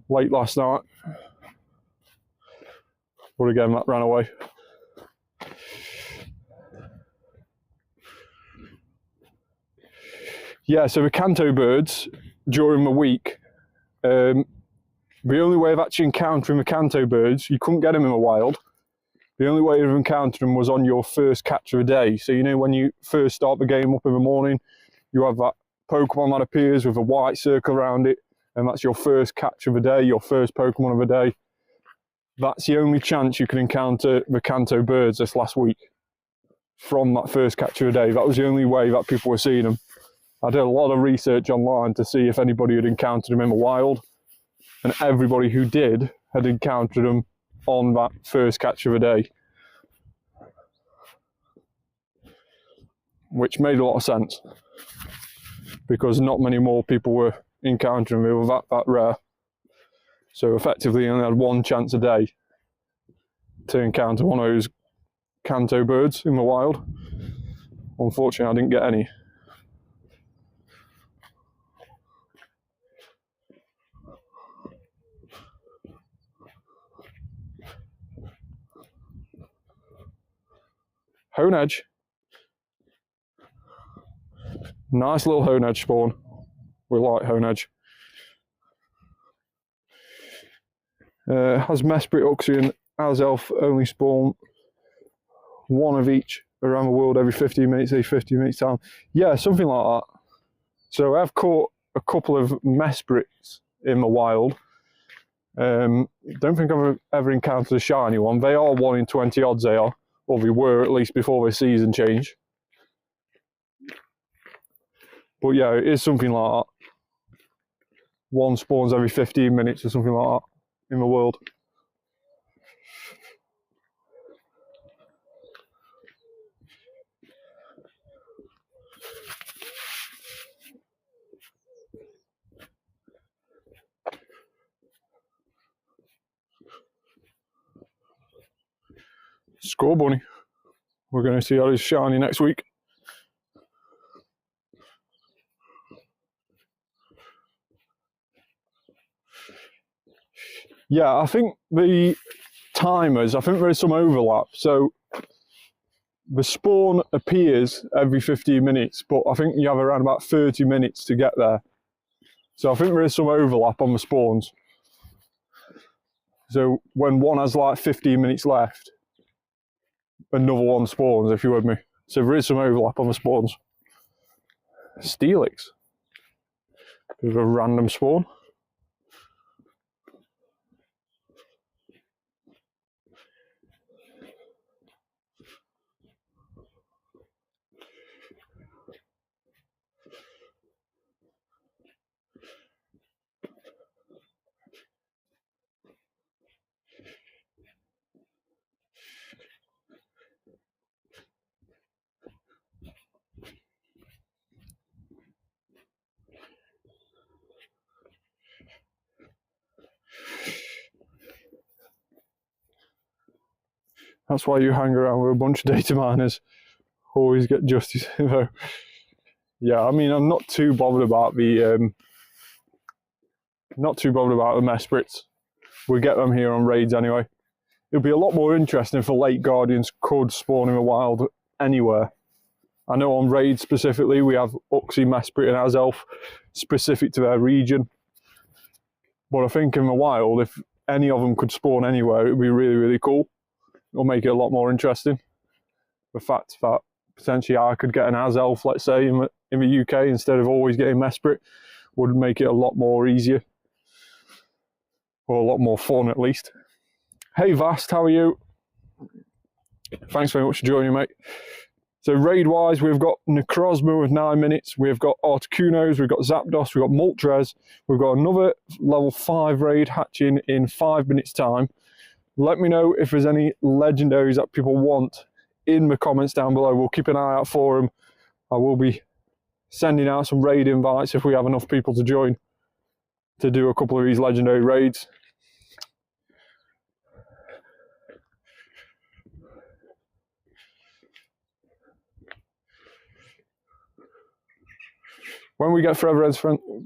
late last night. But again, that ran away. Yeah, so the Kanto birds during the week, the only way of actually encountering the Kanto birds, you couldn't get them in the wild. The only way of encountering them was on your first catch of the day. So you know when you first start the game up in the morning, you have that Pokemon that appears with a white circle around it, and that's your first catch of the day, your first Pokemon of the day. That's the only chance you can encounter the Kanto birds this last week, from that first catch of the day. That was the only way that people were seeing them. I did a lot of research online to see if anybody had encountered them in the wild, and everybody who did had encountered them on that first catch of the day, which made a lot of sense because not many more people were encountering them. They were that rare. So effectively you only had one chance a day to encounter one of those Kanto birds in the wild. Unfortunately I didn't get any. Honedge. Nice little Honedge spawn. We like Honedge. Has Mesprit, Uxie and Azelf only spawn one of each around the world every 15 minutes, every 15 minutes time. Yeah, something like that. So I've caught a couple of Mesprits in the wild. Don't think I've ever encountered a shiny one. They are 1 in 20 odds, they are. Or they were, at least before the season change. But yeah, it is something like that. One spawns every 15 minutes or something like that in the world. Score bunny. We're going to see how it's shiny next week. Yeah, I think the timers, I think there is some overlap. So the spawn appears every 15 minutes, but I think you have around about 30 minutes to get there. So I think there is some overlap on the spawns. So when one has like 15 minutes left, another one spawns, if you're with me. So there is some overlap on the spawns. Steelix. Bit of a random spawn. That's why you hang around with a bunch of data miners. Always get justice. Yeah, I mean, I'm not too bothered about the Mesprits. We'll get them here on raids anyway. It'll be a lot more interesting if the late Guardians could spawn in the wild anywhere. I know on raids specifically we have Uxie, Mesprit and Azelf specific to their region. But I think in the wild, if any of them could spawn anywhere, it would be really, really cool. It'll make it a lot more interesting. The fact that potentially I could get an Azelf, let's say, in the UK instead of always getting Mesprit would make it a lot more easier. Or a lot more fun at least. Hey Vast, how are you? Thanks very much for joining, mate. So raid-wise, we've got Necrozma with 9 minutes, we've got Articunos, we've got Zapdos, we've got Moltres, we've got another level 5 raid hatching in 5 minutes time. Let me know if there's any legendaries that people want in the comments down below. We'll keep an eye out for them. I will be sending out some raid invites if we have enough people to join to do a couple of these legendary raids. When we get Forever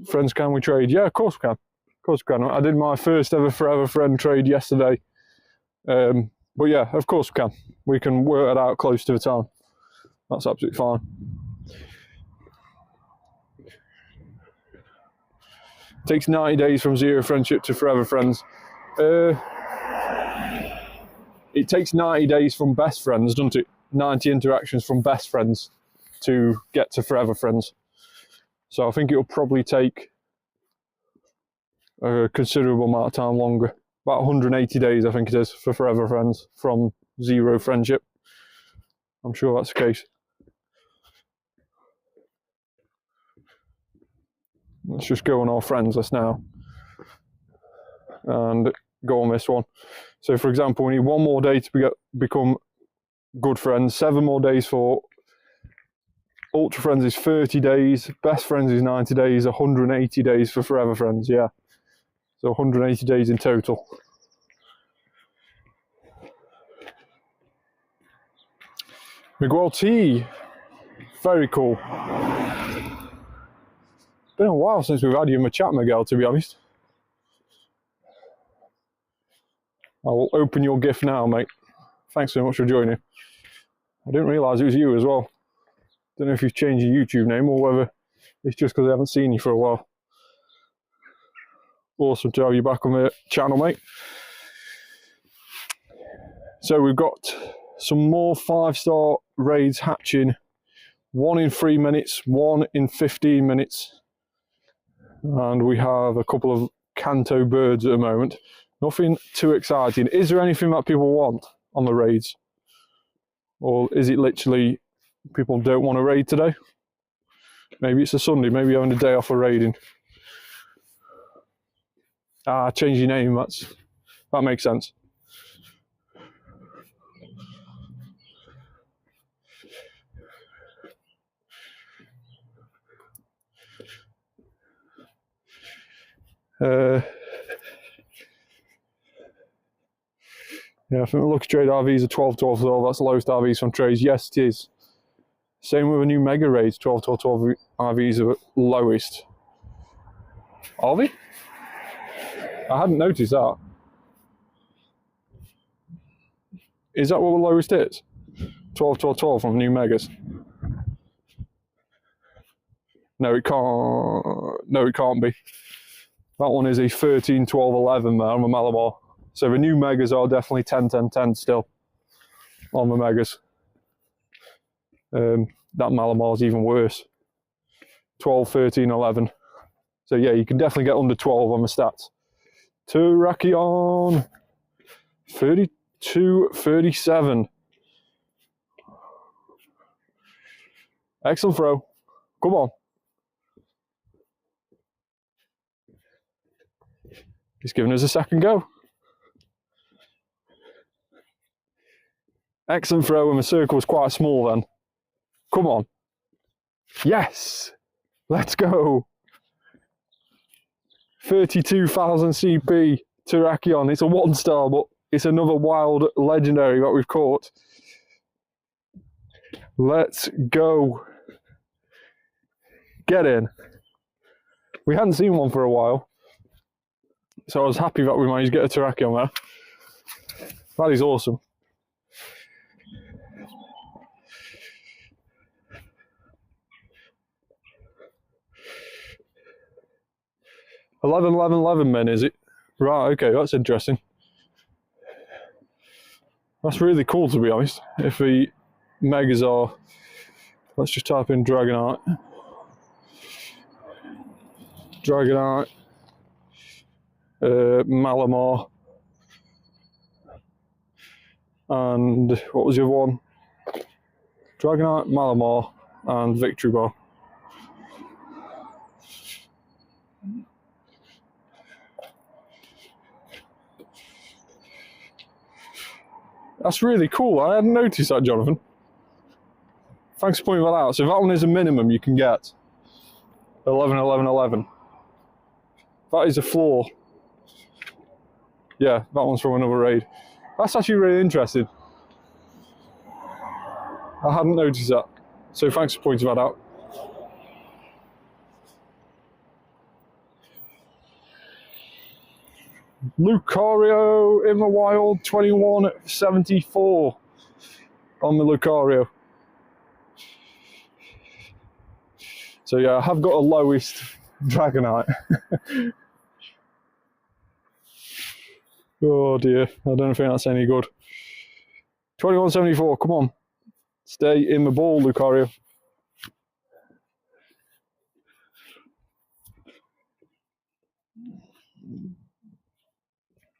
Friends, can we trade? Yeah, of course we can. Of course we can. I did my first ever Forever Friend trade yesterday. But yeah, of course we can. We can work it out close to the time. That's absolutely fine. It takes 90 days from 0 friendship to Forever Friends. It takes 90 days from best friends, doesn't it? 90 interactions from best friends to get to Forever Friends. So I think it'll probably take a considerable amount of time longer. About 180 days, I think it is, for Forever Friends from 0 friendship. I'm sure that's the case. Let's just go on our friends list now. And go on this one. So for example, we need 1 more day to become good friends, 7 more days for Ultra Friends is 30 days, Best Friends is 90 days, 180 days for Forever Friends, yeah. So 180 days in total. Miguel T, very cool. It's been a while since we've had you in the chat, Miguel, to be honest. I will open your gift now, mate. Thanks so much for joining. I didn't realise it was you as well. Don't know if you've changed your YouTube name or whether it's just because I haven't seen you for a while. Awesome to have you back on the channel, mate. So we've got some more 5-star raids hatching. 1 in 3 minutes, 1 in 15 minutes. And we have a couple of Kanto birds at the moment. Nothing too exciting. Is there anything that people want on the raids? Or is it literally people don't want to raid today? Maybe it's a Sunday, maybe you're having a day off of raiding. Ah, change your name, that makes sense. Yeah, I think the lucky trade RVs are 12, 12, 12. That's the lowest RVs from trades. Yes, it is. Same with the new mega raids. 12, 12, 12 RVs are lowest. Are they? I hadn't noticed that. Is that what the lowest is? 12, 12, 12 from new megas. No, it can't. No, it can't be. That one is a 13, 12, 11 there on the Malamar. So the new megas are definitely 10, 10, 10 still on the megas. That Malamar is even worse. 12, 13, 11. So yeah, you can definitely get under 12 on the stats. Terrakion. 32, 37. Excellent throw. Come on. He's giving us a second go. Excellent throw, and the circle was quite small then. Come on. Yes! Let's go. 32,000 CP Terrakion. It's a 1-star, but it's another wild legendary that we've caught. Let's go. Get in. We hadn't seen one for a while, so I was happy that we managed to get a teraki on there. That is awesome. $11 men, is it? Right, okay, that's interesting. That's really cool, to be honest. If the megas are, let's just type in Dragonite. Dragonite, Malamar, and what was the other one? Dragonite, Malamar, and Victory Bar. That's really cool. I hadn't noticed that, Jonathan. Thanks for pointing that out. So that one is a minimum you can get. 11. That is a floor. Yeah, that one's from another raid. That's actually really interesting. I hadn't noticed that. So thanks for pointing that out. Lucario in the wild, 2174 on the Lucario. So yeah, I have got a lowest Dragonite. Oh dear, I don't think that's any good. 2174, come on. Stay in the ball, Lucario.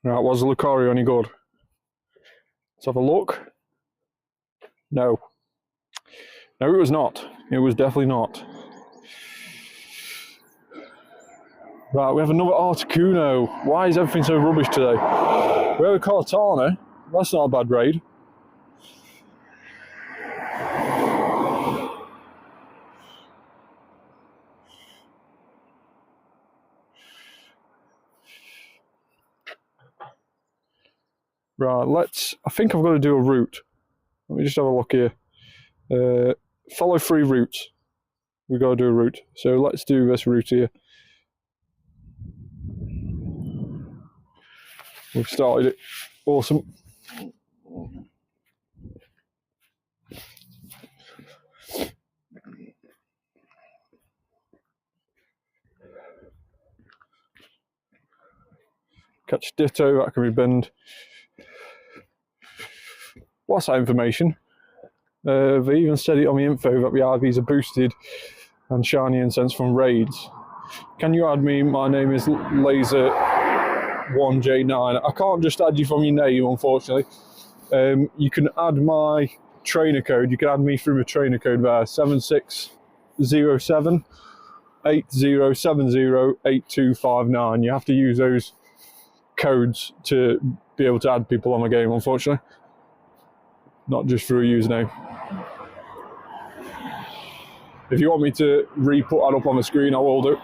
Right, was Lucario any good? Let's have a look. No. No, it was not. It was definitely not. Right, we have another Articuno. Why is everything so rubbish today? We have a Cortana. That's not a bad raid. Right, I think I've got to do a route. Let me just have a look here. Follow 3 routes. We've got to do a route. So let's do this route here. We've started it. Awesome. Catch Ditto, that can be binned. What's that information? They even said it on the info that the IVs are boosted and shiny incense from raids. Can you add me? My name is Laser1J9. I can't just add you from your name, unfortunately. You can add my trainer code. You can add me through a trainer code there, 7607 8070 8259. You have to use those codes to be able to add people on the game, unfortunately. Not just through a username. If you want me to re-put that up on the screen, I will do.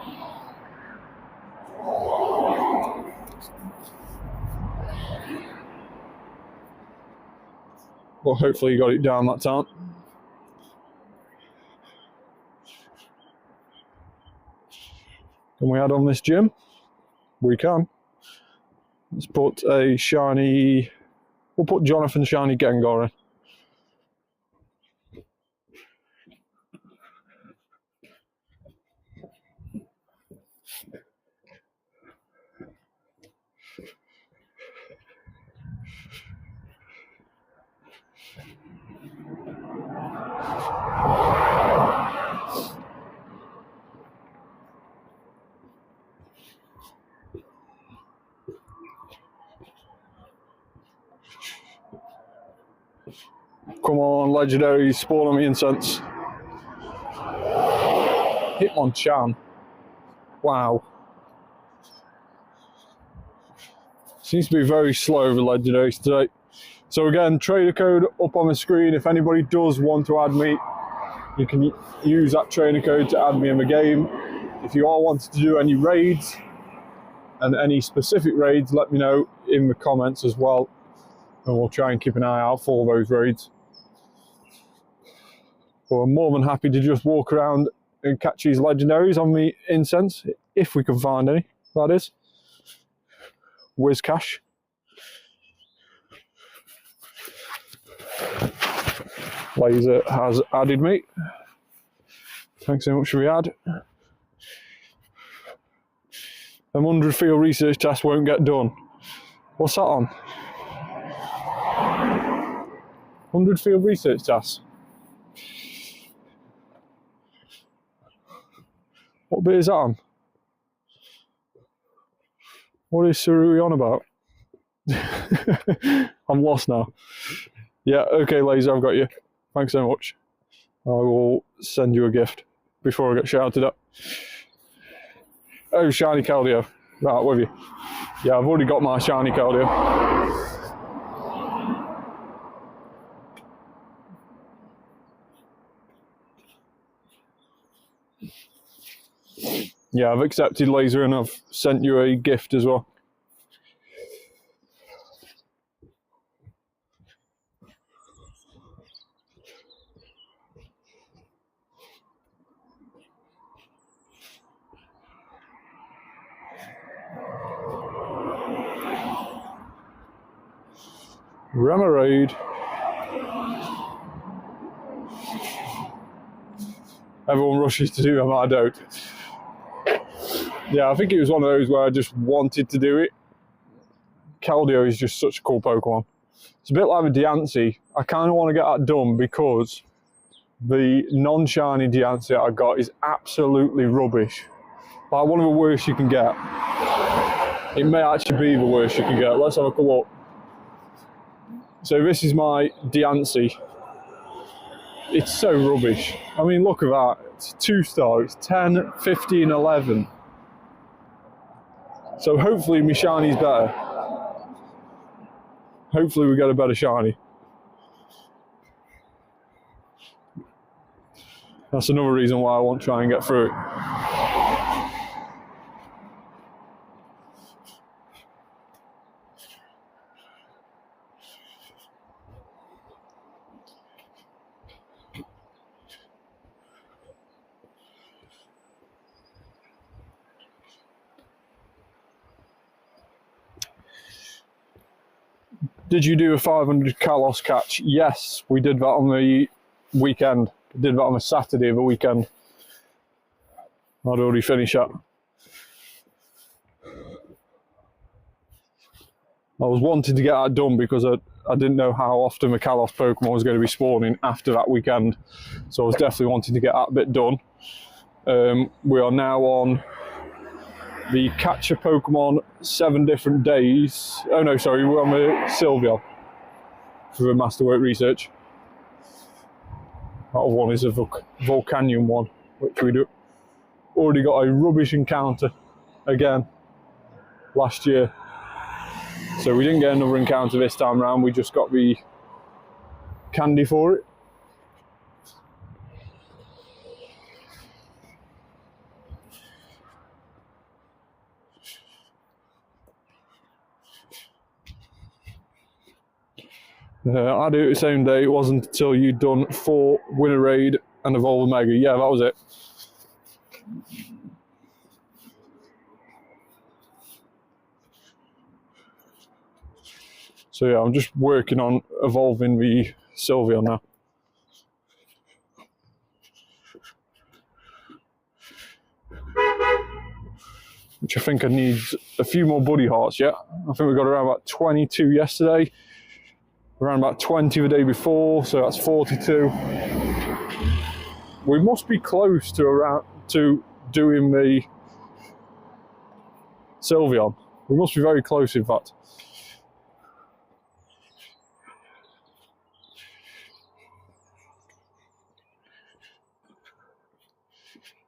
Well, hopefully you got it down that time. Can we add on this gym? We can. Let's put a shiny... We'll put Jonathan Shiny Gengar in. Come on, legendary, spawn on me incense. Hitmonchan. Wow. Seems to be very slow with legendaries today. So again, trader code up on the screen. If anybody does want to add me, you can use that trainer code to add me in the game. If you all wanted to do any raids and any specific raids, let me know in the comments as well. and we'll try and keep an eye out for those raids. But I'm more than happy to just walk around and catch these legendaries on the incense, if we can find any, that is. Whiz cash. Laser has added me. Thanks so much for the ad. A 100 field research test won't get done. What's that on? 100 field research tests. What bit is that on? What is Sarui on about? I'm lost now. Yeah, okay, Laser, I've got you. Thanks so much. I will send you a gift before I get shouted at. Oh, shiny Keldeo. Right, with you. Yeah, I've already got my shiny Keldeo. Yeah, I've accepted, Laser, and I've sent you a gift as well. Remoraid. Everyone rushes to do them, I don't. Yeah, I think it was one of those where I just wanted to do it. Keldeo is just such a cool Pokemon. It's a bit like the Diancie. I kind of want to get that done because the non-shiny Diancie I got is absolutely rubbish. Like one of the worst you can get. It may actually be the worst you can get. Let's have a quick look. So this is my Diancie. It's so rubbish. I mean, look at that. It's 2-star. It's 10, 15, 11. So hopefully my shiny's better. Hopefully we get a better shiny. That's another reason why I want to try and get through it. Did you do a 500 Kalos catch? Yes, we did that on the weekend. We did that on a Saturday of the weekend. I'd already finished that. I was wanting to get that done because I didn't know how often the Kalos Pokemon was going to be spawning after that weekend. So I was definitely wanting to get that bit done. We are now on the Catcher Pokemon 7 different days. Oh no, sorry, we're on the Sylveon for the Masterwork research. That one is a Volcanion one, which we do. Already got a rubbish encounter again last year. So we didn't get another encounter this time around, we just got the candy for it. I do it the same day. It wasn't until you'd done 4 Winter Raid and Evolve Mega. Yeah, that was it. So yeah, I'm just working on evolving the Sylveon now. Which I think I need a few more buddy hearts yet. I think we got around about 22 yesterday. Around about 20 the day before, so that's 42. We must be close to doing the Sylveon. We must be very close, in fact.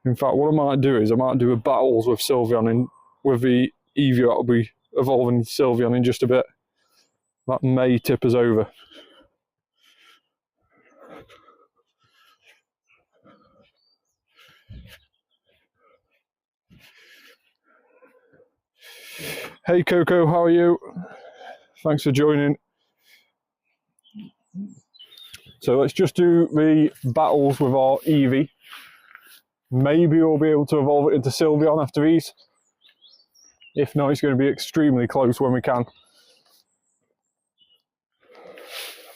In fact, what I might do is I might do a battles with Sylveon and with the Eevee that'll be evolving Sylveon in just a bit. That may tip us over. Hey Coco, how are you? Thanks for joining. So let's just do the battles with our Eevee. Maybe we'll be able to evolve it into Sylveon after these. If not, it's going to be extremely close when we can.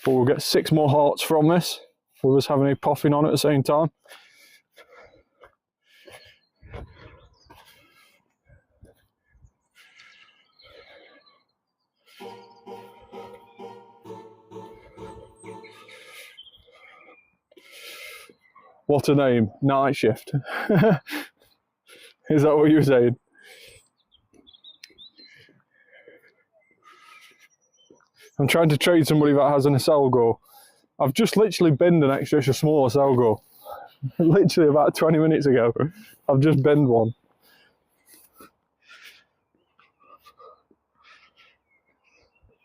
But we'll get 6 more hearts from this, with us having a Poffin on at the same time. What a name, Night Shift. Is that what you were saying? I'm trying to trade somebody that has an Aselgor. I've just literally binned an extra small Aselgor. Literally about 20 minutes ago. I've just binned one.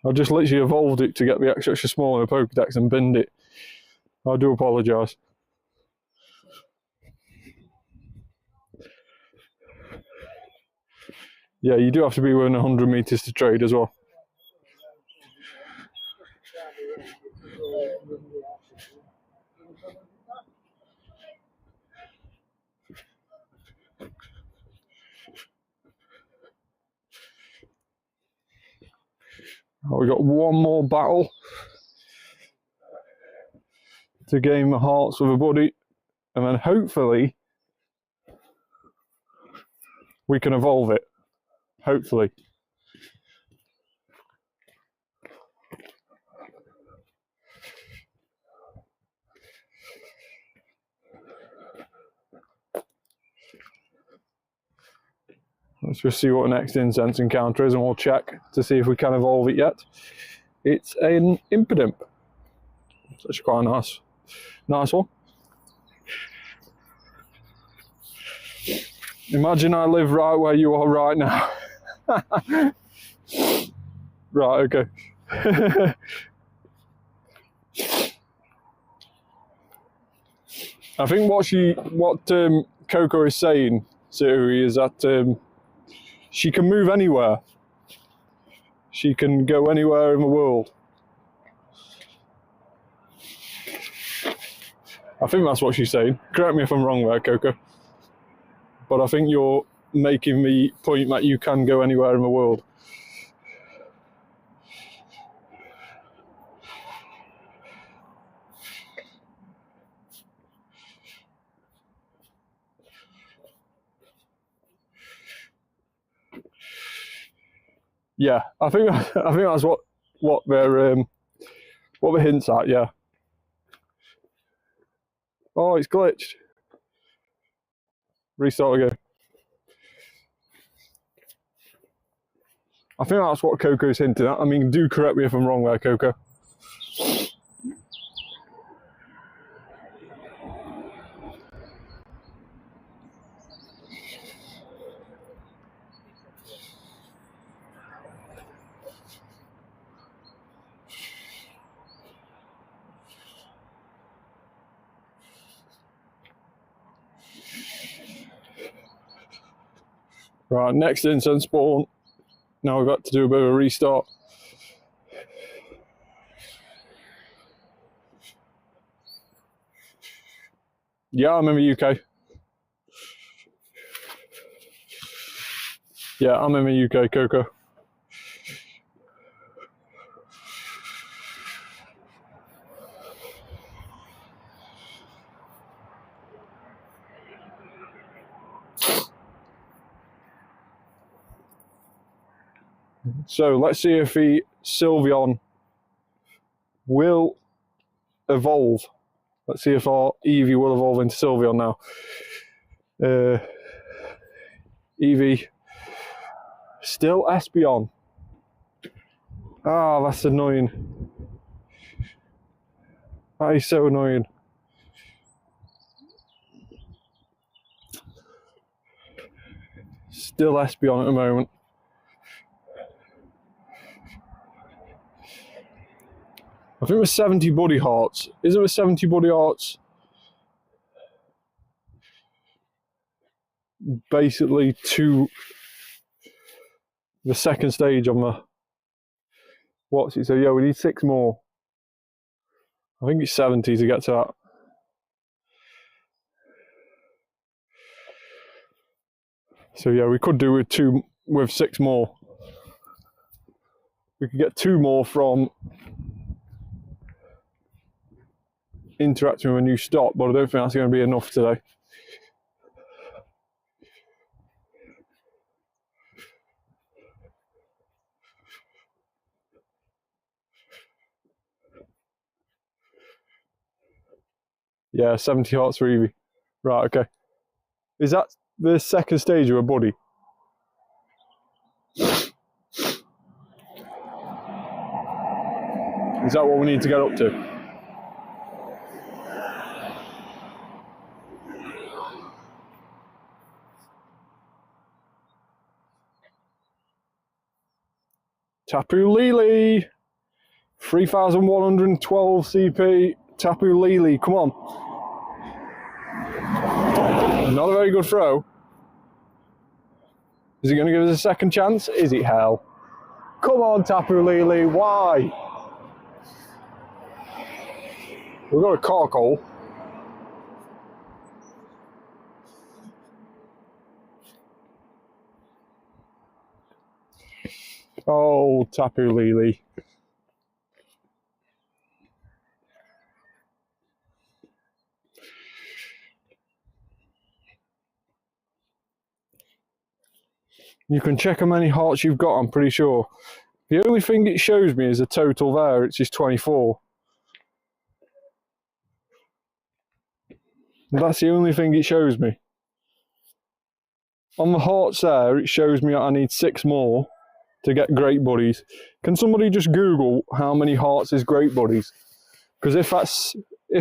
I just literally evolved it to get the extra small in a Pokédex and binned it. I do apologise. Yeah, you do have to be within 100 metres to trade as well. We've got one more battle to gain the hearts with a buddy, and then hopefully we can evolve it. Hopefully. Let's just see what the next incense encounter is, and we'll check to see if we can evolve it yet. It's an Impidimp. It's actually quite a nice one. Imagine I live right where you are right now. Right, okay. I think what Coco is saying, Siri, is that she can move anywhere. She can go anywhere in the world. I think that's what she's saying. Correct me if I'm wrong there, Coco. But I think you're making the point that you can go anywhere in the world. Yeah, I think that's what they're hints at. Yeah. Oh, it's glitched. Restart again. I think that's what Coco's hinting at. I mean, do correct me if I'm wrong there, Coco. Right, next incense spawn. Now we've got to do a bit of a restart. Yeah, I'm in the UK. Yeah, I'm in the UK, Coco. So let's see if the Sylveon will evolve. Let's see if our Eevee will evolve into Sylveon now. Eevee, still Espeon. Ah, that's annoying. That is so annoying. Still Espeon at the moment. I think with 70 body hearts. Isn't it 70 body hearts basically to the second stage on the what's it? So yeah, we need 6 more. I think it's 70 to get to that. So yeah, we could do with 6 more. We could get 2 more from interacting with a new stock, but I don't think that's going to be enough today. Yeah, 70 hearts for Eevee. Right, okay. Is that the second stage of a buddy? Is that what we need to get up to? Tapu Lele! 3,112 CP. Tapu Lele, come on. Not a very good throw. Is he going to give us a second chance? Is it hell? Come on, Tapu Lele, why? We've got a carkole. Oh, Tapu Lele. You can check how many hearts you've got, I'm pretty sure. The only thing it shows me is a total there, it's just 24. That's the only thing it shows me. On the hearts there, it shows me I need 6 more to get Great Buddies. Can somebody just Google how many hearts is Great Buddies? Because if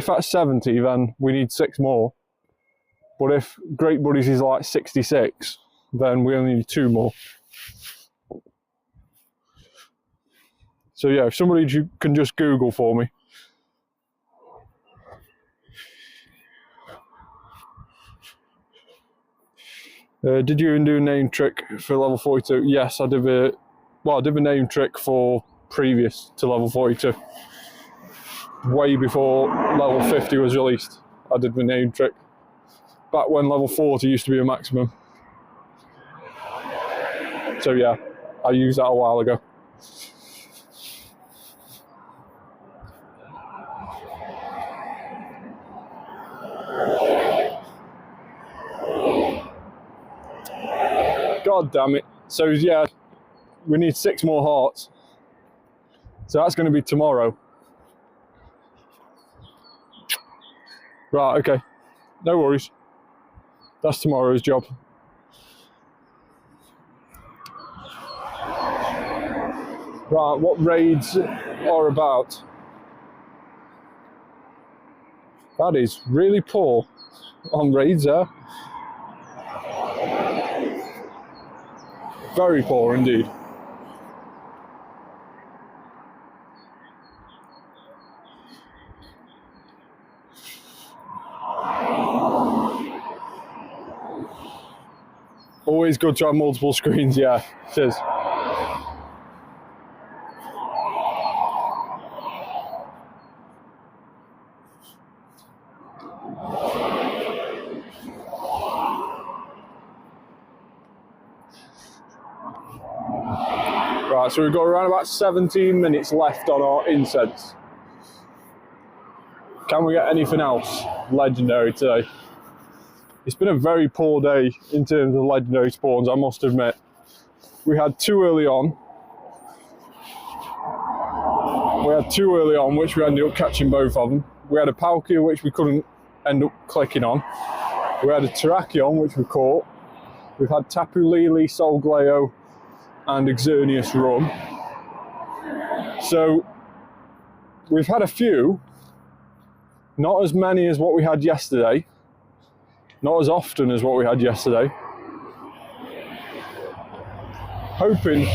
that's 70, then we need 6 more. But if Great Buddies is like 66, then we only need 2 more. So yeah, if somebody can just Google for me. Did you even do a name trick for level 42? Yes, I did a name trick for previous to level 42. Way before level 50 was released, I did the name trick. Back when level 40 used to be a maximum. So yeah, I used that a while ago. God damn it. So yeah, we need 6 more hearts. So that's going to be tomorrow. Right, okay. No worries. That's tomorrow's job. Right, what raids are about? That is really poor on raids there. Very poor indeed. Always good to have multiple screens, yeah, it is. Right, so we've got around about 17 minutes left on our incense. Can we get anything else legendary today? It's been a very poor day in terms of legendary spawns, I must admit. We had 2 early on. Which we ended up catching both of them. We had a Palkia, which we couldn't end up clicking on. We had a Terrakion, which we caught. We've had Tapu Lele, Solgleo, and Xerneas run. So we've had a few, not as many as what we had yesterday, not as often as what we had yesterday. Hoping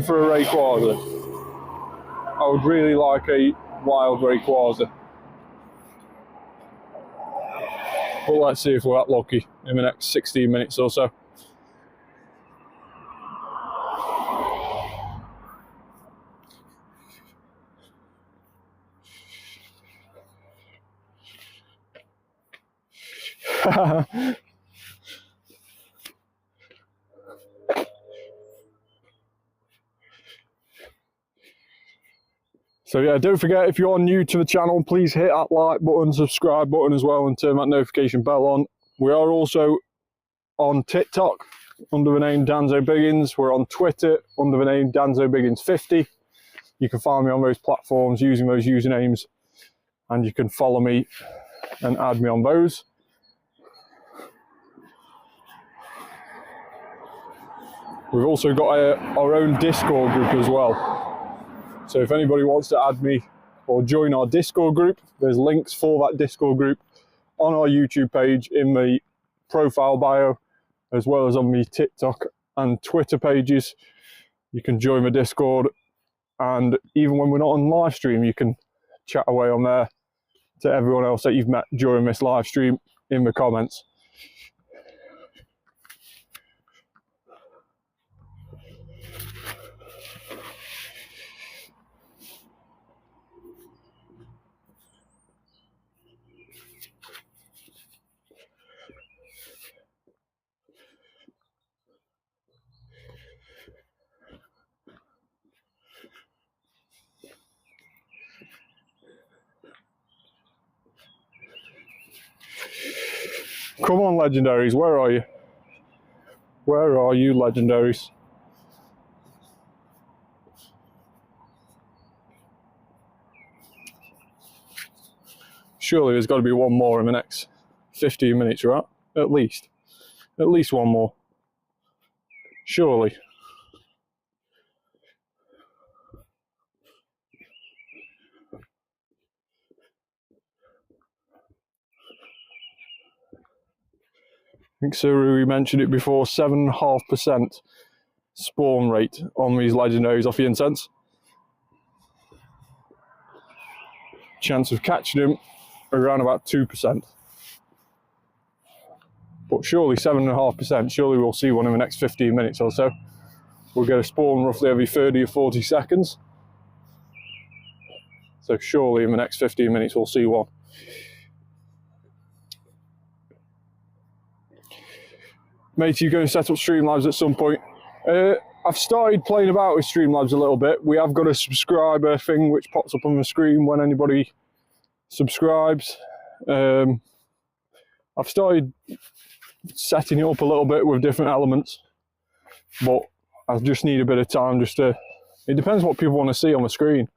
for a Rayquaza. I would really like a wild Rayquaza. But let's see if we're that lucky in the next 16 minutes or so. So yeah, don't forget, if you're new to the channel, please hit that like button, subscribe button as well, and turn that notification bell on. We are also on TikTok under the name Danzo Biggins. We're on Twitter under the name Danzo Biggins 50. You can find me on those platforms using those usernames, and you can follow me and add me on those. We've also got our own Discord group as well. So if anybody wants to add me or join our Discord group, there's links for that Discord group on our YouTube page in the profile bio, as well as on the TikTok and Twitter pages. You can join the Discord, and even when we're not on live stream, you can chat away on there to everyone else that you've met during this live stream in the comments. Come on, legendaries, where are you? Where are you, legendaries? Surely there's got to be one more in the next 15 minutes, right? At least one more. Surely. I think Suru mentioned it before, 7.5% spawn rate on these legendaries off the incense. Chance of catching them around about 2%. But surely 7.5%, surely we'll see one in the next 15 minutes or so. We'll get a spawn roughly every 30 or 40 seconds. So surely in the next 15 minutes we'll see one. Matey, you're going to set up Streamlabs at some point. I've started playing about with Streamlabs a little bit. We have got a subscriber thing which pops up on the screen when anybody subscribes. I've started setting it up a little bit with different elements, but I just need a bit of time just to, it depends what people want to see on the screen.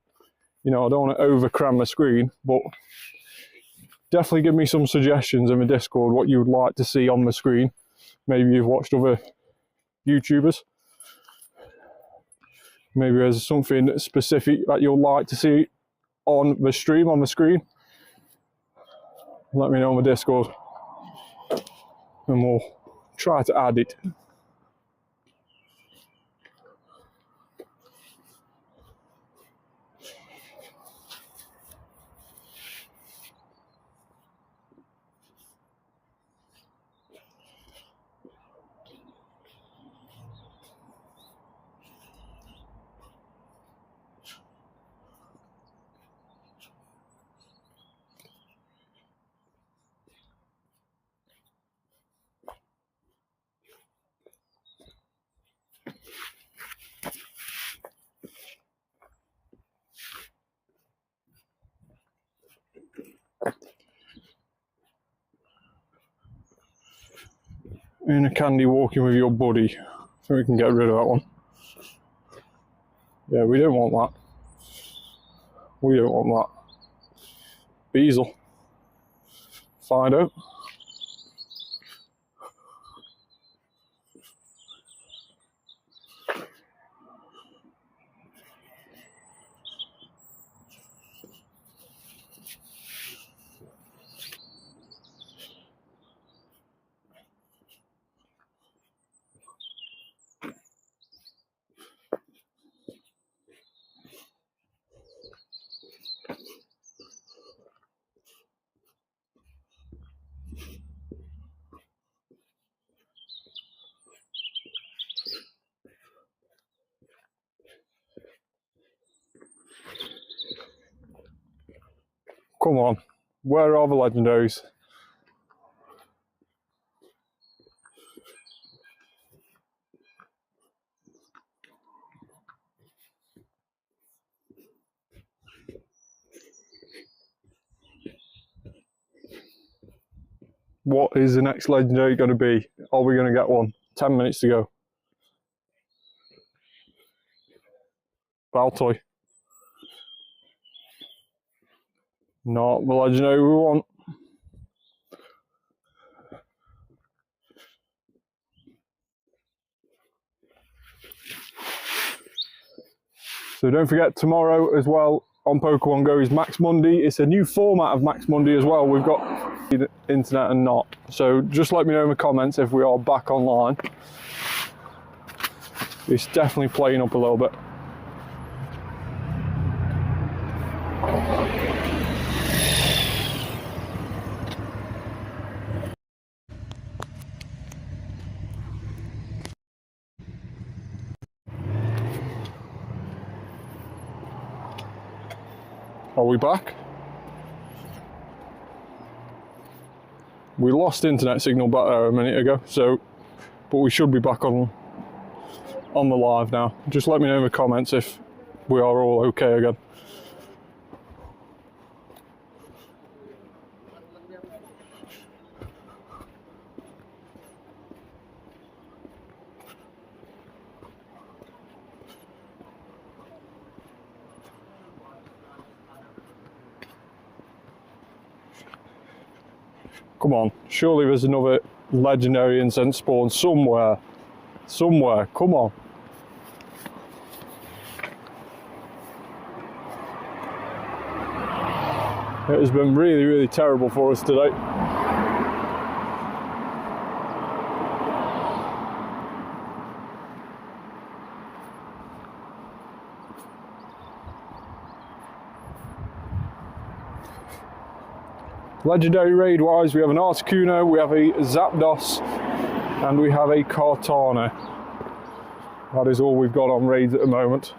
You know, I don't want to over cram the screen, but definitely give me some suggestions in the Discord what you would like to see on the screen. Maybe you've watched other YouTubers. Maybe there's something specific that you'll like to see on the stream, on the screen. Let me know on the Discord, and we'll try to add it. In a candy walking with your buddy. So we can get rid of that one. Yeah, we don't want that. We don't want that. Beazle. Fido. Come on, where are the legendaries? What is the next legendary going to be? Are we going to get one? 10 minutes to go. Baltoy. Not the legendary we want. So don't forget, tomorrow as well on Pokemon Go is Max Monday. It's a new format of Max Monday as well. We've got the internet and not. So just let me know in the comments if we are back online. It's definitely playing up a little bit. Are we back? We lost internet signal back there a minute ago, but we should be back on the live now. Just let me know in the comments if we are all okay again. Come on, surely there's another legendary incense spawn somewhere. Somewhere, come on. It has been really, really terrible for us today. Legendary raid wise, we have an Articuno, we have a Zapdos, and we have a Kartana. That is all we've got on raids at the moment.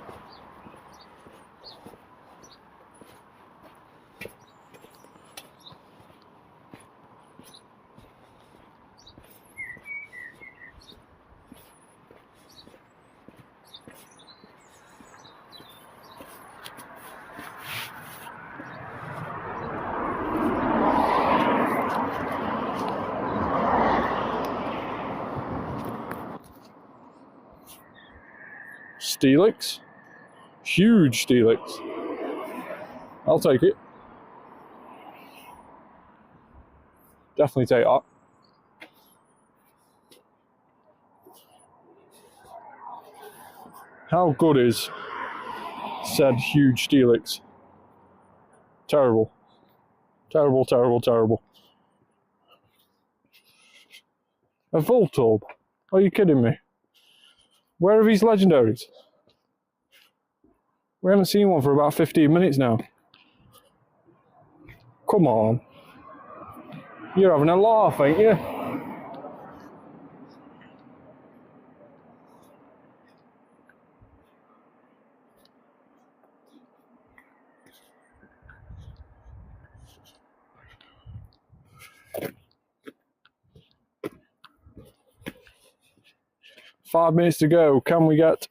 Steelix, huge Steelix. I'll take it. Definitely take that. How good is said huge Steelix? Terrible. Terrible, terrible, terrible. A Voltorb? Are you kidding me? Where are these legendaries? We haven't seen one for about 15 minutes now. Come on. You're having a laugh, ain't you? Five minutes to go. Can we get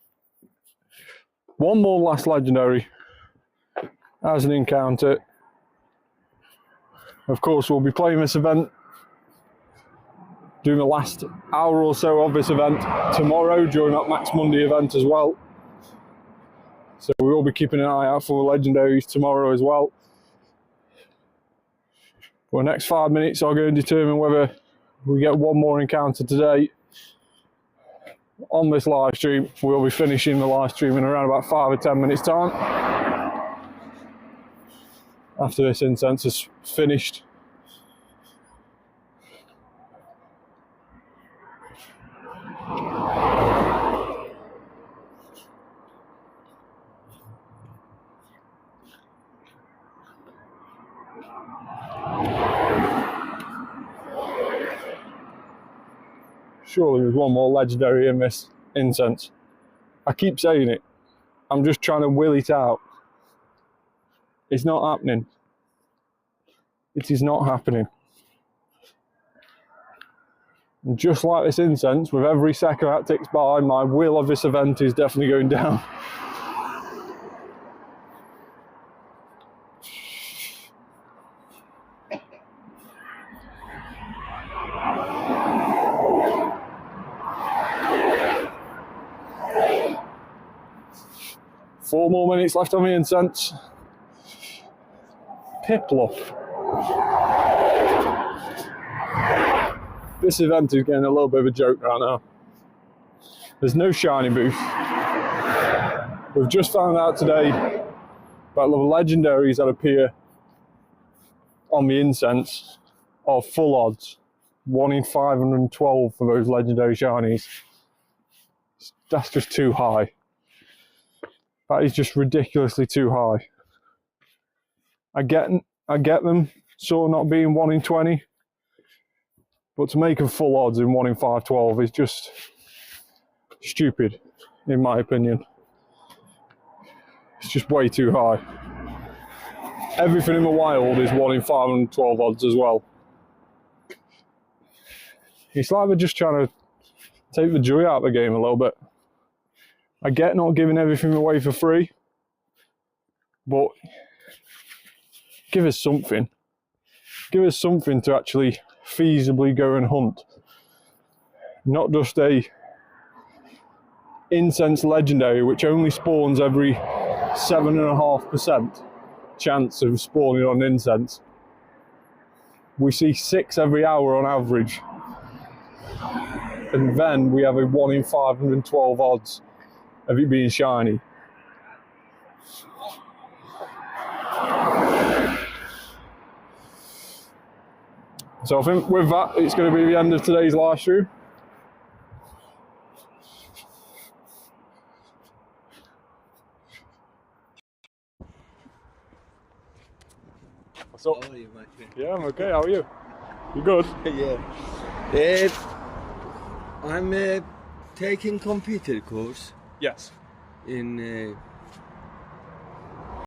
one more last legendary as an encounter? Of course, we'll be playing this event, doing the last hour or so of this event tomorrow during that Max Monday event as well. So we will be keeping an eye out for the legendaries tomorrow as well. For the next 5 minutes, I'm going to determine whether we get one more encounter today on this live stream. We'll be finishing the live stream in around about 5 or 10 minutes time. After this incense is finished. Surely there's one more legendary in this incense. I keep saying it. I'm just trying to will it out. It's not happening. It is not happening. And just like this incense, with every second that ticks by, my will of this event is definitely going down. 4 more minutes left on the incense. Piplup. This event is getting a little bit of a joke right now. There's no shiny booth. We've just found out today about the legendaries that appear on the incense are full odds. 1 in 512 for those legendary shinies. That's just too high. That is just ridiculously too high. I get them sort of not being 1 in 20, but to make them full odds in 1 in 512 is just stupid, in my opinion. It's just way too high. Everything in the wild is 1 in 512 odds as well. It's like they're just trying to take the joy out of the game a little bit. I get not giving everything away for free, but give us something. Give us something to actually feasibly go and hunt. Not just a incense legendary which only spawns every 7.5% chance of spawning on incense. We see 6 every hour on average. And then we have a 1 in 512 odds of it being shiny. So I think with that, it's going to be the end of today's live stream. What's up? How are you, mate? Yeah, I'm okay. How are you? You good? Yeah. I'm taking computer course Yes. in